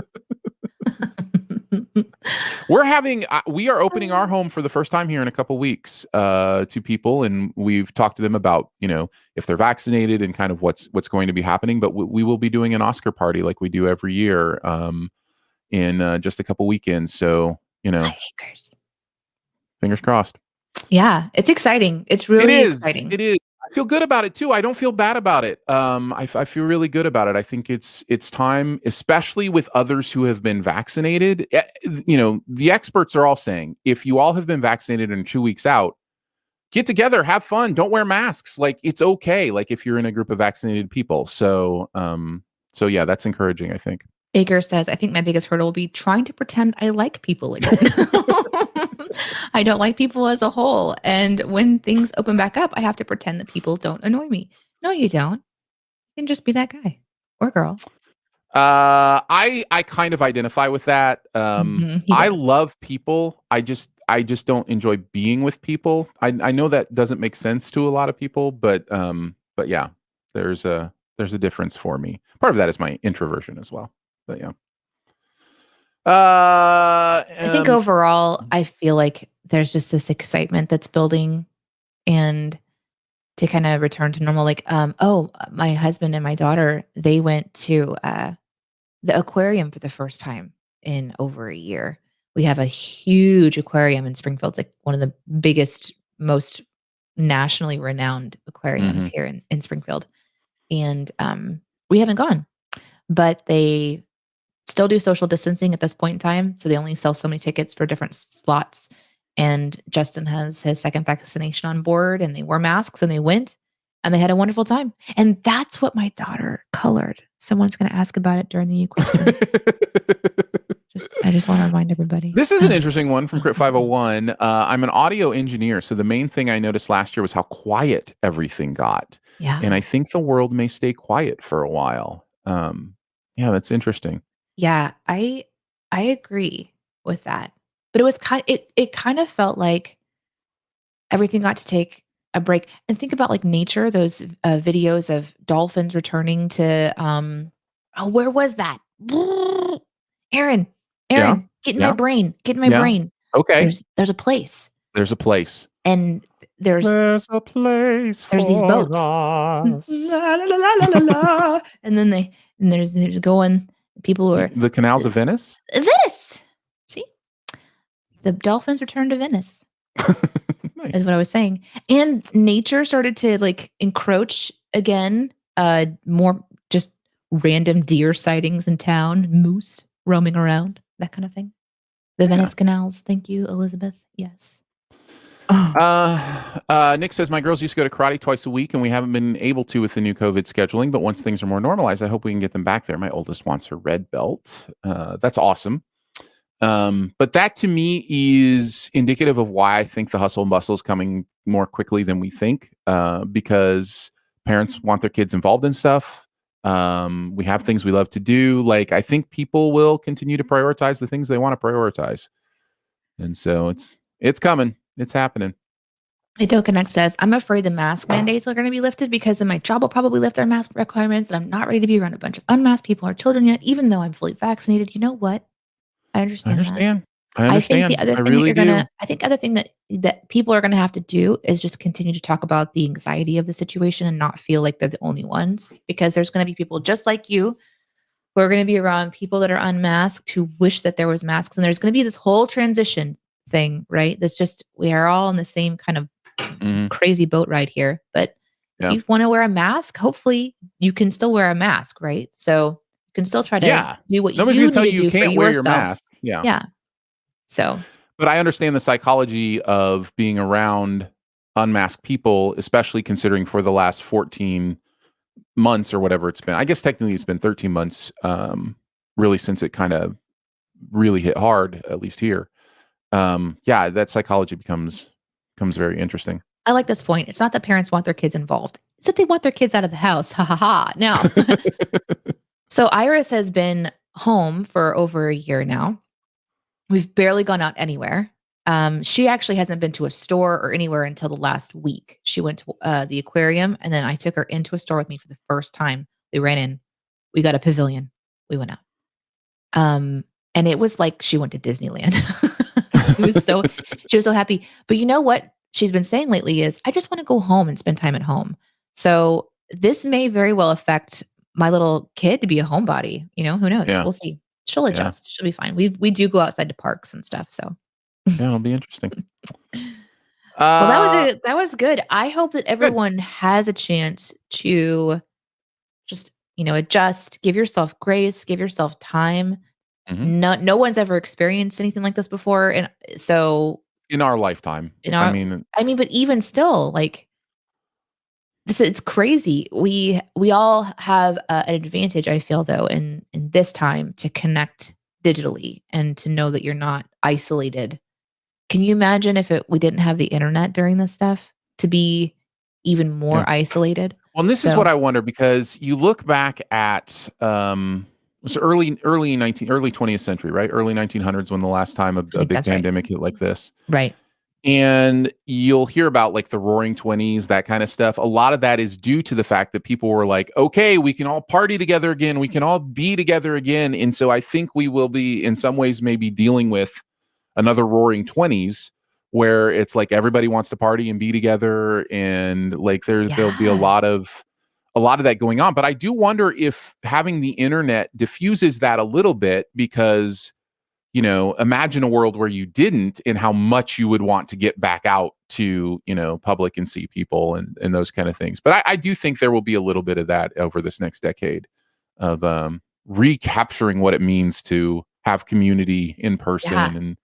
We are opening our home for the first time here in a couple weeks to people, and we've talked to them about if they're vaccinated and kind of what's going to be happening. But we will be doing an Oscar party like we do every year in just a couple weekends. So High acres. fingers crossed. Yeah, it's exciting. It's It really is. exciting. It is. I feel good about it too. I don't feel bad about it. I feel really good about it. I think it's time, especially with others who have been vaccinated. The experts are all saying if you all have been vaccinated and 2 weeks out, get together, have fun, don't wear masks. Like it's okay. Like if you're in a group of vaccinated people. So yeah, that's encouraging. I think. Baker says, I think my biggest hurdle will be trying to pretend I like people again. I don't like people as a whole. And when things open back up, I have to pretend that people don't annoy me. No, you don't. You can just be that guy or girl. I kind of identify with that. He I does. love people. I just don't enjoy being with people. I know that doesn't make sense to a lot of people, but yeah, there's a difference for me. Part of that is my introversion as well. But yeah. Uh, I think um, overall, I feel like there's just this excitement that's building and to kind of return to normal. My husband and my daughter, they went to the aquarium for the first time in over a year. We have a huge aquarium in Springfield. It's like one of the biggest, most nationally renowned aquariums mhm. here in Springfield. And we haven't gone, but they still do social distancing at this point in time. So they only sell so many tickets for different slots. And Justin has his second vaccination on board, and they wore masks and they went and they had a wonderful time. And that's what my daughter colored. Someone's going to ask about it during the question. I just want to remind everybody. This is an interesting one from Crit 501. I'm an audio engineer, so the main thing I noticed last year was how quiet everything got, and Yeah. I think the world may stay quiet for a while. Yeah, that's interesting. Yeah, I agree with that. But it kind of felt like everything got to take a break. And think about like nature, those videos of dolphins returning to where was that? Aaron, Yeah, Aaron, get in my yeah, brain. Get in my yeah. brain. Okay, There's a place. there's a place. And there's There's a place there's these for boats. us. La, la, la, la, la, la, la. And then there's going people who are The canals of Venice. Venice. See? the dolphins returned to Venice, is Nice. what I was saying. And nature started to like encroach again. More just random deer sightings in town, moose roaming around, that kind of thing. The Yeah. Venice canals. Thank you, Elizabeth. Yes. Oh, Nick says my girls used to go to karate twice a week, and we haven't been able to with the new COVID scheduling. But once things are more normalized, I hope we can get them back there. My oldest wants her red belt. That's awesome. But that to me is indicative of why I think the hustle and bustle is coming more quickly than we think. Because parents want their kids involved in stuff. We have things we love to do. Like I think people will continue to prioritize the things they want to prioritize, and so it's coming. It's happening. Ito Connect says, I'm afraid the mask mandates are going to be lifted because then my job will probably lift their mask requirements, and I'm not ready to be around a bunch of unmasked people or children yet, even though I'm fully vaccinated. You know what? I I understand that. understand. I I think the understand. other I thing that really you're do. gonna I think other thing that people are gonna have to do is just continue to talk about the anxiety of the situation and not feel like they're the only ones, because there's gonna be people just like you who are gonna be around people that are unmasked who wish that there was masks, and there's gonna be this whole transition thing, right? That's just we are all in the same kind of Mhm. crazy boat ride here. But if Yeah. you wanna wear a mask, hopefully you can still wear a mask, right? So you can still try to Yeah. do what Nobody's you gonna need tell to you you do for can't wear your yourself. mask. Yeah. Yeah. So But I understand the psychology of being around unmasked people, especially considering for the last 14 months or whatever it's been. I guess technically it's been 13 months, really since it kind of really hit hard, at least here. Yeah, that psychology becomes very interesting. I like this point. It's not that parents want their kids involved. It's that they want their kids out of the house. Ha ha ha. Now, so Iris has been home for over a year now. We've barely gone out anywhere. She actually hasn't been to a store or anywhere until the last week. She went to the aquarium, and then I took her into a store with me for the first time. We ran in. We got a pavilion. We went out. Um, and it was like she went to Disneyland. She was so she was so happy. But you know what she's been saying lately is, "I just wanna go home and spend time at home." So, this may very well affect my little kid to be a homebody, you know, who knows? Yeah. We'll see. She'll Yeah. adjust. She'll be fine. We do go outside to parks and stuff, so. Yeah, it'll be interesting. Well, Uh that was good. I hope that Good. everyone has a chance to just, adjust, give yourself grace, give yourself time. Mhm. No one's ever experienced anything like this before, and so In our lifetime. in I our mean, I mean, but even still, like, this it's crazy. We all have an advantage, I feel, though, in this time to connect digitally and to know that you're not isolated. Can you imagine if we didn't have the internet during this stuff to be even yeah. more isolated? Well, and this is what So, I wonder because you look back at it was early 20th century, right? Early 1900s when the last time I a think big that's right. pandemic hit like this. Right. And you'll hear about like the roaring 20s, that kind of stuff. A lot of that is due to the fact that people were like, okay, we can all party together again. We can all be together again. And so I think we will be in some ways maybe dealing with another roaring 20s where it's like everybody wants to party and be together and like there'll be Yeah. a lot of that going on. But I do wonder if having the internet diffuses that a little bit because imagine a world where you didn't and how much you would want to get back out to, public and see people and those kind of things. But I do think there will be a little bit of that over this next decade of recapturing what it means to have community in Yeah. person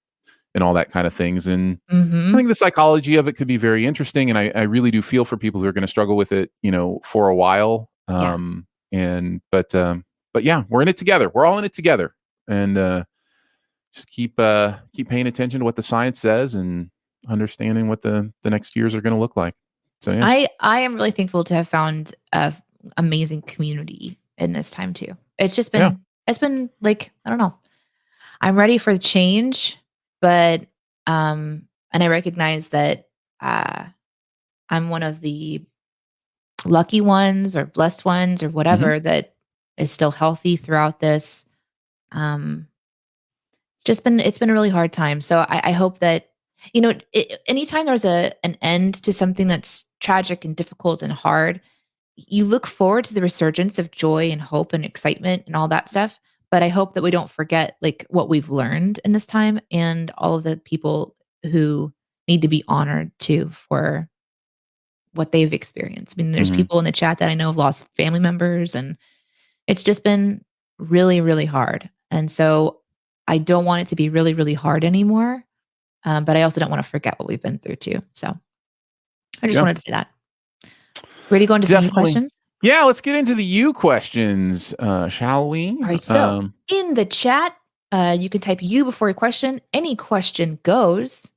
and all that kind of things. And I Mhm. think the psychology of it could be very interesting. And I really do feel for people who are going to struggle with it, for a while. Yeah. But yeah, we're in it together. We're all in it together. And just keep paying attention to what the science says and understanding what the next years are going to look like. So yeah, I am really thankful to have found a amazing community in this time too. yeah, It's been like, I don't know. I'm ready for the change, but and I recognize that uh I'm one of the lucky ones or blessed ones or hmm whatever that is still healthy throughout this. Um it's been a really hard time. So I hope that anytime there's an end to something that's tragic and difficult and hard, you look forward to the resurgence of joy and hope and excitement and all that stuff. but I hope that we don't forget like what we've learned in this time and all of the people who need to be honored too for what they've experienced. I mean, there's Mhm. people in the chat that I know have lost family members, and it's just been really, really hard. And so I don't want it to be really, really hard anymore. But I also don't want to forget what we've been through too. So I just Yeah. wanted to say that. Ready to go into some new Definitely. questions? Yeah, let's get into the you questions, shall we? All right. So in the chat, you can type you before your question. Any question goes.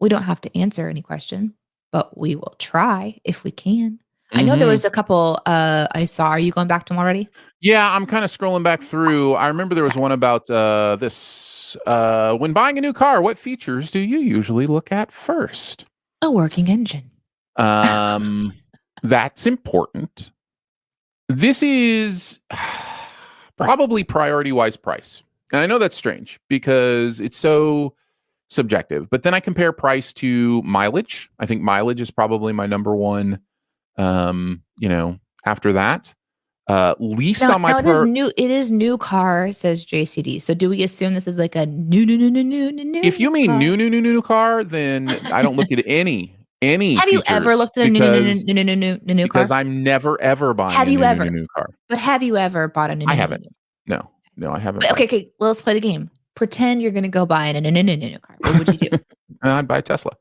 We don't have to answer any question, but we will try if we can. I know there Mhm. was a couple I saw. Are you going back to them already? Yeah, I'm kinda scrolling back through. I remember there was Okay. one about, this, when buying a new car, what features do you usually look at first? A working engine. Um, that's important. This is probably priority-wise price. And I know that's strange because it's so subjective, but then I compare price to mileage. I think mileage is probably my number one, after that. Least Now, on my now it is per new. It is new car, says JCD. So do we assume this is like a new If you mean car? new car, then I don't look at any Have you ever features looked at a new because car? I'm never ever buying Have a you ever? new car. But have you ever bought a I haven't. new? No. No, I haven't But okay, bought. okay, well, let's play the game. Pretend you're gonna go buy a new car. What would you do? I'd buy a Tesla.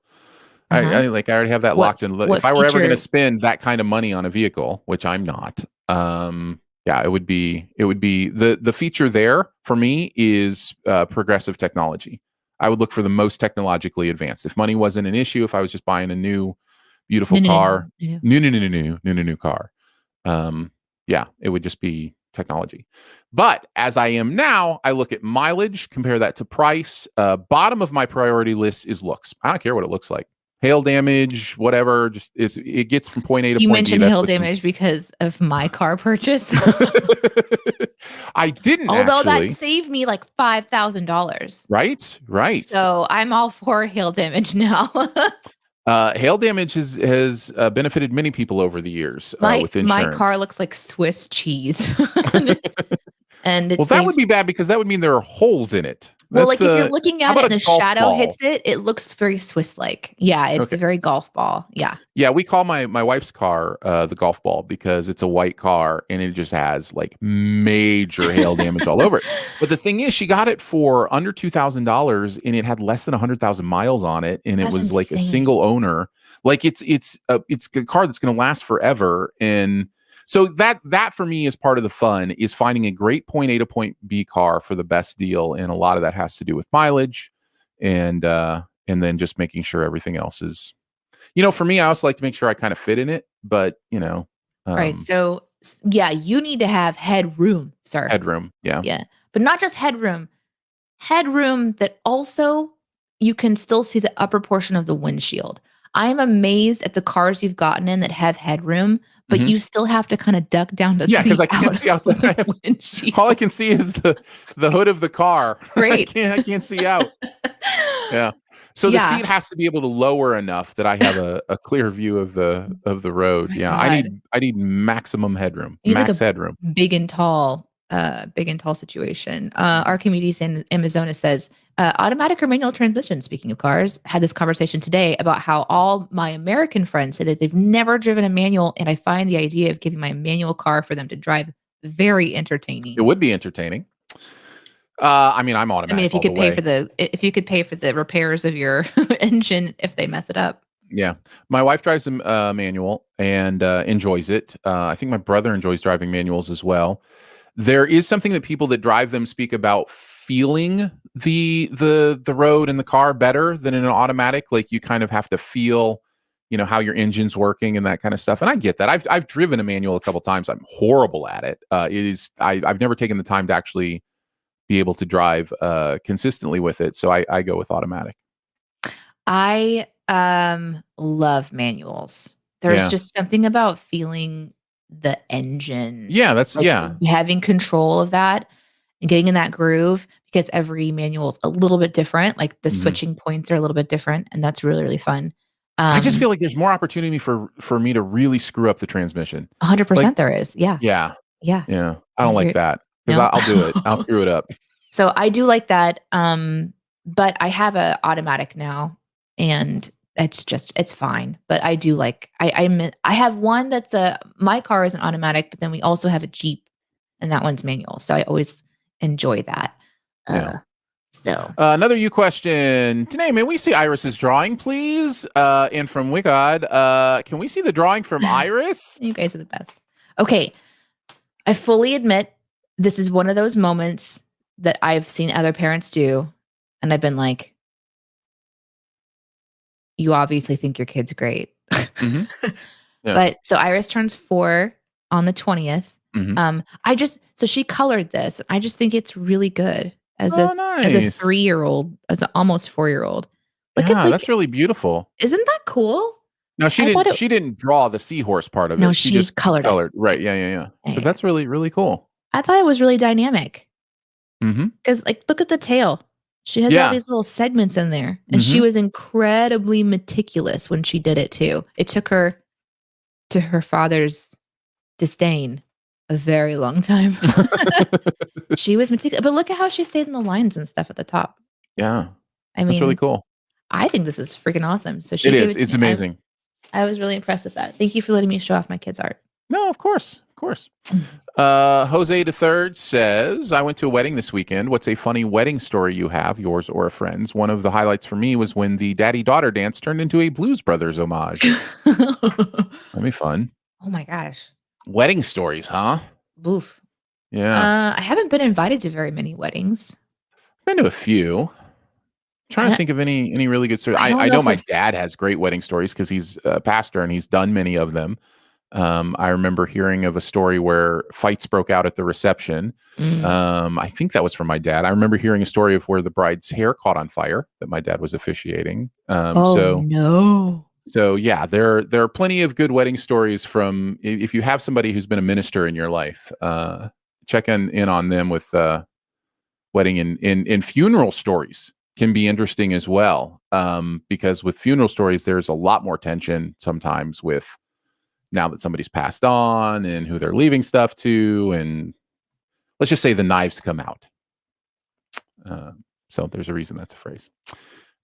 Uh-huh. I already have that locked in. What If I were ever gonna feature spend that kind of money on a vehicle, which I'm not, yeah, it would be the feature there for me is, progressive technology. I would look for the most technologically advanced. If money wasn't an issue, if I was just buying a new, beautiful car, no. new car, yeah, it would just be technology. But as I am now, I look at mileage, compare that to price. Bottom of my priority list is looks. I don't care what it looks like. Hail damage, whatever, just it gets from point A to You point B. mentioned That's hail what's damage because of my car purchase. I didn't Although that actually. saved me like $5,000. Right, right. So I'm all for hail damage now. Hail damage has benefited many people over the years with My car insurance. looks like Swiss cheese. And it Well, that would saved. be bad because that would mean there are holes in it. Well, That's like, if you're looking how at it about and a the golf shadow hits ball? it, it looks very Swiss-like. Yeah, it's Okay. a very golf ball. Yeah. Yeah, we call my wife's car the golf ball because it's a white car and it just has like major hail damage all over it. But the thing is, she got it for under $2,000 and it had less than 100,000 miles on it, and it That's was like a insane. single owner. Like it's a car that's going to last forever, and so that for me is part of the fun is finding a great point A to point B car for the best deal, and a lot of that has to do with mileage, and then just making sure everything else is, for me, I also like to make sure I kind of fit in it, but, Right. So, yeah, you need to have headroom, sir. headroom. Yeah. Yeah. But not just headroom that also you can still see the upper portion of the windshield. I am amazed at the cars you've gotten in that have headroom, but Mhm. you still have to kind of duck down to Yeah, because see I can't out see out of the the all I windshield. can see is the hood of the car. Great. I can't see out. Yeah. So the Yeah. seat has to be able to lower enough that I have a clear view of the road. My Yeah, God. I need maximum headroom, You need like max a headroom. big and tall situation. Archimedes in Amazona says, automatic or manual transmission, speaking of cars, had this conversation today about how all my American friends say that they've never driven a manual, and I find the idea of giving my manual car for them to drive very It entertaining. would be entertaining. I mean, I'm I mean, automatic all the way. if you could pay for the repairs of your engine if they mess it up. Yeah. My wife drives a manual and enjoys it. I think my brother enjoys driving manuals as well. There is something that people that drive them speak about feeling the road and the car better than in an automatic. Like you kind of have to feel, how your engine's working and that kind of stuff. And I get that. I've driven a manual a couple times. I'm horrible at it. I've never taken the time to actually be able to drive consistently with it. So I go with automatic. I love manuals. There's Yeah. just something about feeling the engine, Yeah. That's like yeah. having control of that and getting in that groove because every manual is a little bit different. Like the Mhm. switching points are a little bit different, and that's really, really fun. I just Um, feel like there's more opportunity for me to really screw up the transmission. Like, 100% there is. Yeah. yeah, Yeah. yeah, I Yeah. don't like that because No? I'll do it. I'll screw it up. So I do like that. But I have a automatic now, and it's fine. But I do like I have one that's my car is an automatic, but then we also have a Jeep, and that one's manual. So I always enjoy that. Yeah. So Another you question. Today, may we see Iris's drawing, please? And from Wigod, can we see the drawing from Iris? you guys are the best. Okay. I fully admit this is one of those moments that I've seen other parents do. And I've been like, you obviously think your kid's great. Mhm. Yeah. But so Iris turns 4 on the 20th. Mhm. So she colored this. I just think it's really good as Oh, as a nice. 3-year-old, as an almost 4-year-old. Look at Yeah, that's really beautiful. isn't that cool? No, I thought it she didn't draw the seahorse part of No, it. She she just colored it. colored. Right. Yeah, yeah, yeah. Yeah, But yeah. that's really, really cool. I thought it was really dynamic. Mhm. Because, like, look at the tail. She has all Yeah. these little segments in there, and she Mhm. was incredibly meticulous when she did it too. It took her to her father's disdain a very long time. She was meticulous, but look at how she stayed in the lines and stuff at the top. Yeah. I That's really mean, cool. I think this is freaking awesome. So she It gave is. it to It's me. amazing. I was really impressed with that. Thank you for letting me show off my kids' art. No, of course. Of course. Jose the Third says, I went to a wedding this weekend. What's a funny wedding story you have, yours or a friend's? One of the highlights for me was when the daddy-daughter dance turned into a Blues Brothers homage. That'd be fun. Oh my gosh. Wedding stories, huh? Boof. Yeah. I haven't been invited to very many weddings. Been to a few. Trying to think of any really good stories. I don't I know know if my I've dad has great wedding stories because he's a pastor and he's done many of them. I remember hearing of a story where fights broke out at the reception. I think that was from my dad. I remember hearing a story of where the bride's hair caught on fire that my dad was officiating. No. So yeah, there are plenty of good wedding stories from if you have somebody who's been a minister in your life, check in on them with wedding and funeral stories can be interesting as well. Because with funeral stories, there's a lot more tension sometimes with now that somebody's passed on and who they're leaving stuff to, and let's just say the knives come out. So there's a reason that's a phrase.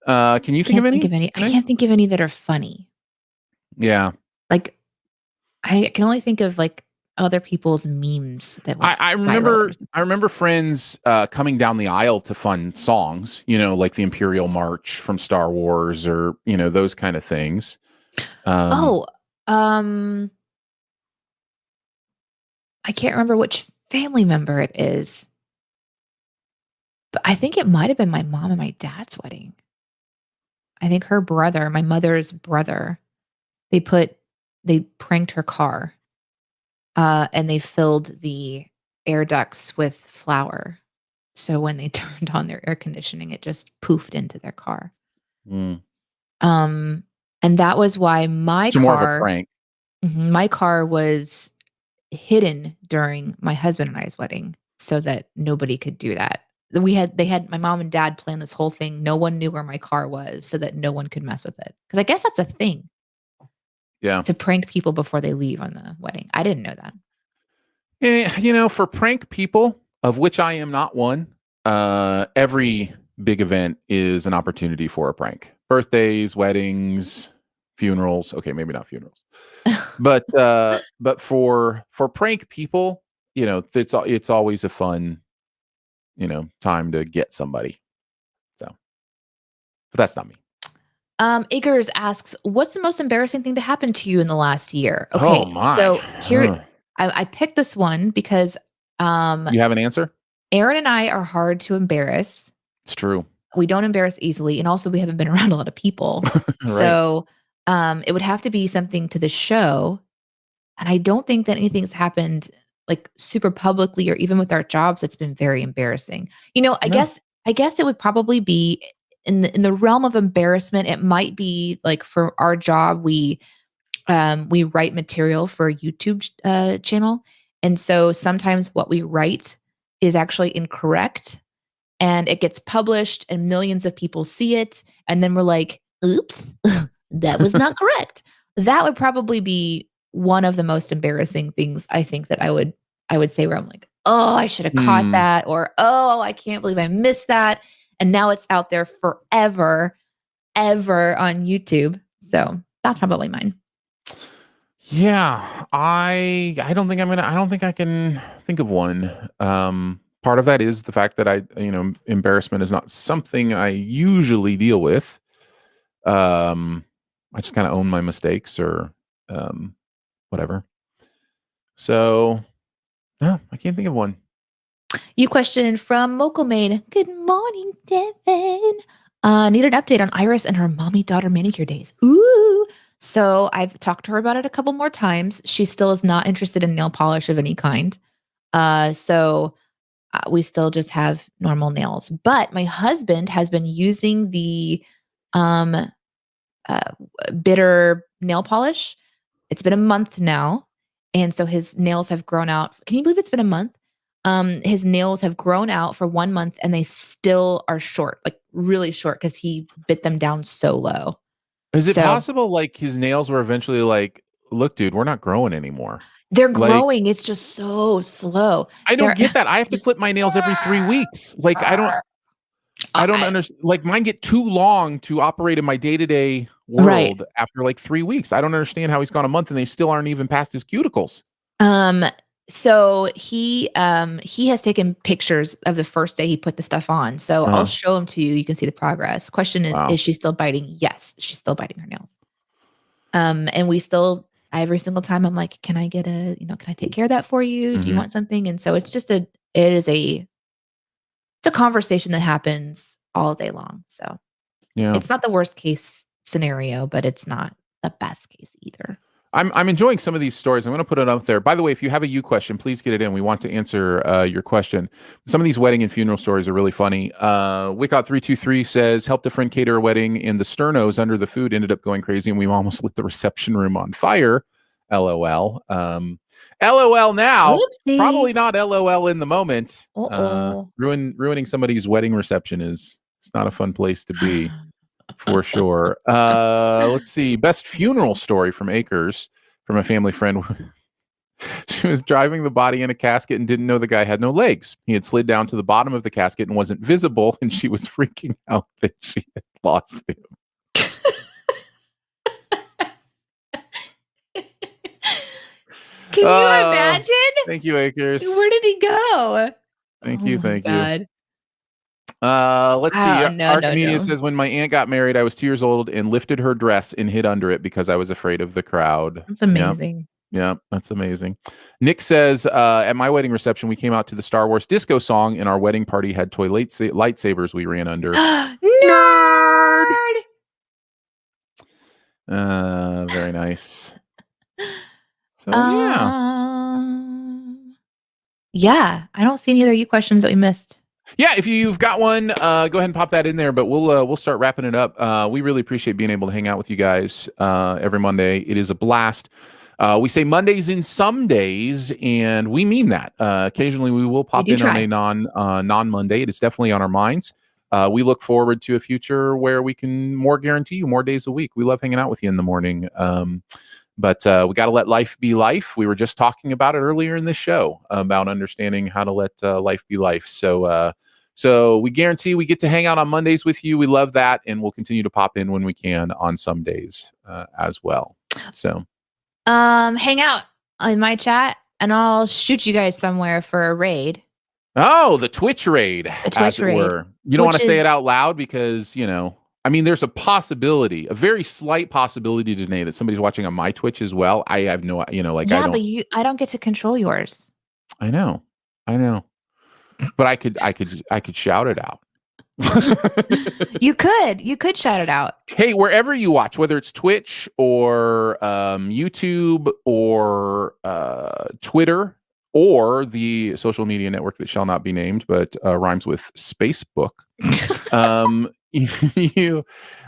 Can you think of any? I can't think of any that are funny. Yeah. Like, I can only think of like other people's memes that were I remember friends coming down the aisle to fun songs, like the Imperial March from Star Wars or, those kind of things. I can't remember which family member it is, but I think it might have been my mom and my dad's wedding. I think her brother, my mother's brother, they pranked her car, and they filled the air ducts with flour. So when they turned on their air conditioning, it just poofed into their car. Mm. And that was why my more of a prank. My car was hidden during my husband and I's wedding so that nobody could do that. They had my mom and dad plan this whole thing. No one knew where my car was so that no one could mess with it. Because I guess that's a thing. Yeah. To prank people before they leave on the wedding. I didn't know that. For prank people, of which I am not one, every big event is an opportunity for a prank. Birthdays, weddings, funerals. Okay, maybe not funerals. but for prank people, it's always a fun, time to get somebody. So, but that's not me. Iggers asks, what's the most embarrassing thing to happen to you in the last year? Okay, Oh my. so here I picked this one because you have an answer? Aaron and I are hard to embarrass. It's true. We don't embarrass easily, and also we haven't been around a lot of people. Right. So it would have to be something to the show. And I don't think that anything's happened like super publicly or even with our jobs that's been very embarrassing. I guess it would probably be in the realm of embarrassment. It might be like for our job, we write material for a YouTube channel. And so sometimes what we write is actually incorrect and it gets published and millions of people see it. And then we're like, oops, that was not correct. That would probably be one of the most embarrassing things I think that I would say where I'm like, oh, I should have caught that, or oh, I can't believe I missed that. And now it's out there forever, ever on YouTube. So that's probably mine. Yeah, I don't think I don't think I can think of one. Part of that is the fact that embarrassment is not something I usually deal with. I just kind of own my mistakes or whatever. So no, I can't think of one. You questioned from Mokomade. Good morning, Devin. Need an update on Iris and her mommy-daughter manicure days. Ooh. So I've talked to her about it a couple more times. She still is not interested in nail polish of any kind. So we still just have normal nails. But my husband has been using the uh, bitter nail polish. It's been a month now. And so his nails have grown out. Can you believe it's been a month? His nails have grown out for 1 month and they still are short, like really short, because he bit them down so low. Is it possible like his nails were eventually like, look, dude, we're not growing anymore? They're growing. It's just so slow. I don't get that. I have to clip my nails every 3 weeks. Like I don't understand. Like mine get too long to operate in my day-to-day world after like 3 weeks. I don't understand how he's gone a month and they still aren't even past his cuticles. So he has taken pictures of the first day he put the stuff on. So I'll show them to you. You can see the progress. Question is she still biting? Yes, she's still biting her nails. And we still, every single time I'm like, can I get can I take care of that for you? Do you want something? And so it's just it's a conversation that happens all day long. So it's not the worst case scenario, but it's not the best case either. I'm enjoying some of these stories. I'm going to put it up there. By the way, if you have a you question, please get it in. We want to answer your question. Some of these wedding and funeral stories are really funny. Wickout323 says, helped a friend cater a wedding and the sternos under the food ended up going crazy and we almost lit the reception room on fire. LOL. LOL now. Whoopsie. Probably not LOL in the moment. Ruining somebody's wedding reception it's not a fun place to be. For sure. Let's see. Best funeral story from Acres from a family friend. She was driving the body in a casket and didn't know the guy had no legs. He had slid down to the bottom of the casket and wasn't visible, and she was freaking out that she had lost him. Can you imagine? Thank you, Acres. Where did he go? Thank you. Let's see. Archimedes says, when my aunt got married, I was 2 years old and lifted her dress and hid under it because I was afraid of the crowd. That's amazing. Yeah, that's amazing. Nick says, at my wedding reception, we came out to the Star Wars disco song and our wedding party had toy lightsabers we ran under. Nerd! Very nice. So, yeah, I don't see any other you questions that we missed. Yeah, if you've got one, go ahead and pop that in there. But we'll start wrapping it up. We really appreciate being able to hang out with you guys every Monday. It is a blast. We say Mondays in some days, and we mean that. Occasionally, we will pop in on a non-Monday. It is definitely on our minds. We look forward to a future where we can guarantee you more days a week. We love hanging out with you in the morning. But we got to let life be life. We were just talking about it earlier in this show about understanding how to let life be life. So we guarantee we get to hang out on Mondays with you. We love that. And we'll continue to pop in when we can on some days as well. So hang out in my chat and I'll shoot you guys somewhere for a raid. Oh, the Twitch raid. As it were. You don't want to say it out loud because, I mean, there's a possibility, a very slight possibility today that somebody's watching on my Twitch as well. I have no, but I don't get to control yours. I know, but I could shout it out. You could shout it out. Hey, wherever you watch, whether it's Twitch or YouTube or Twitter or the social media network that shall not be named, but rhymes with Facebook.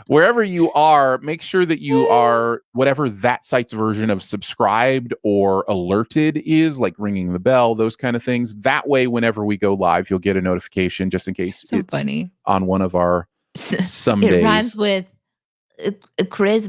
Wherever you are, make sure that you are whatever that site's version of subscribed or alerted is, like ringing the bell, those kind of things. That way, whenever we go live, you'll get a notification just in case it's funny on one of our some days. It rhymes with Chris.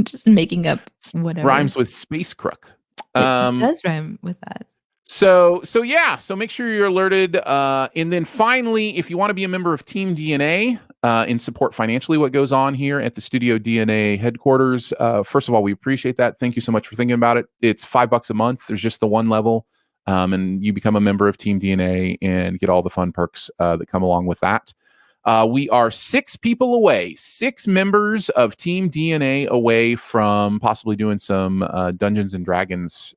Just making up whatever. Rhymes with Space Crook. It does rhyme with that. So yeah. So make sure you're alerted. And then finally, if you want to be a member of Team DNA and support financially what goes on here at the Studio DNA headquarters, first of all, we appreciate that. Thank you so much for thinking about it. It's $5 a month. There's just the one level, and you become a member of Team DNA and get all the fun perks that come along with that. We are 6 people away, 6 members of Team DNA away from possibly doing some Dungeons and Dragons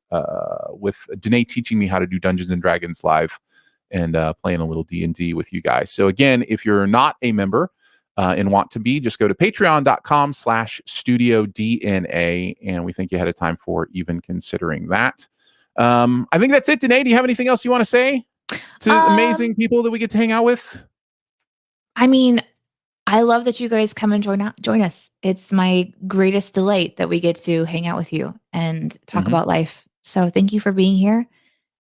with Danae teaching me how to do Dungeons and Dragons live and playing a little D&D with you guys. So again, if you're not a member and want to be, just go to patreon.com/studiodna, and we thank you ahead of time for even considering that. I think that's it. Danae, do you have anything else you want to say to amazing people that we get to hang out with? I mean, I love that you guys come and join us. It's my greatest delight that we get to hang out with you and talk about life. So thank you for being here.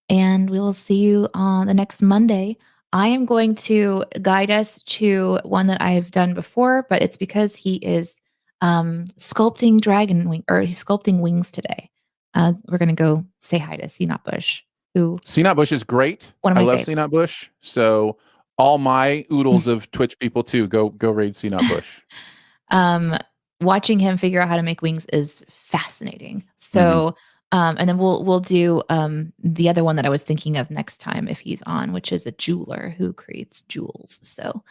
And we will see you on the next Monday. I am going to guide us to one that I've done before, but it's because he is sculpting he's sculpting wings today. We're going to go say hi to Seanot Bush. Seanot Bush is great. One of my I love faves. Seanot Bush. So all my oodles of Twitch people too, go raid Seanot Bush. Watching him figure out how to make wings is fascinating. So, and then we'll do the other one that I was thinking of next time if he's on, which is a jeweler who creates jewels. So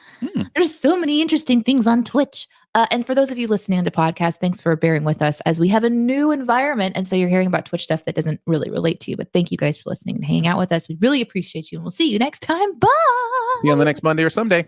there's so many interesting things on Twitch. And for those of you listening on the podcast, thanks for bearing with us as we have a new environment. And so you're hearing about Twitch stuff that doesn't really relate to you. But thank you guys for listening and hanging out with us. We really appreciate you. And we'll see you next time. Bye. See you on the next Monday or someday.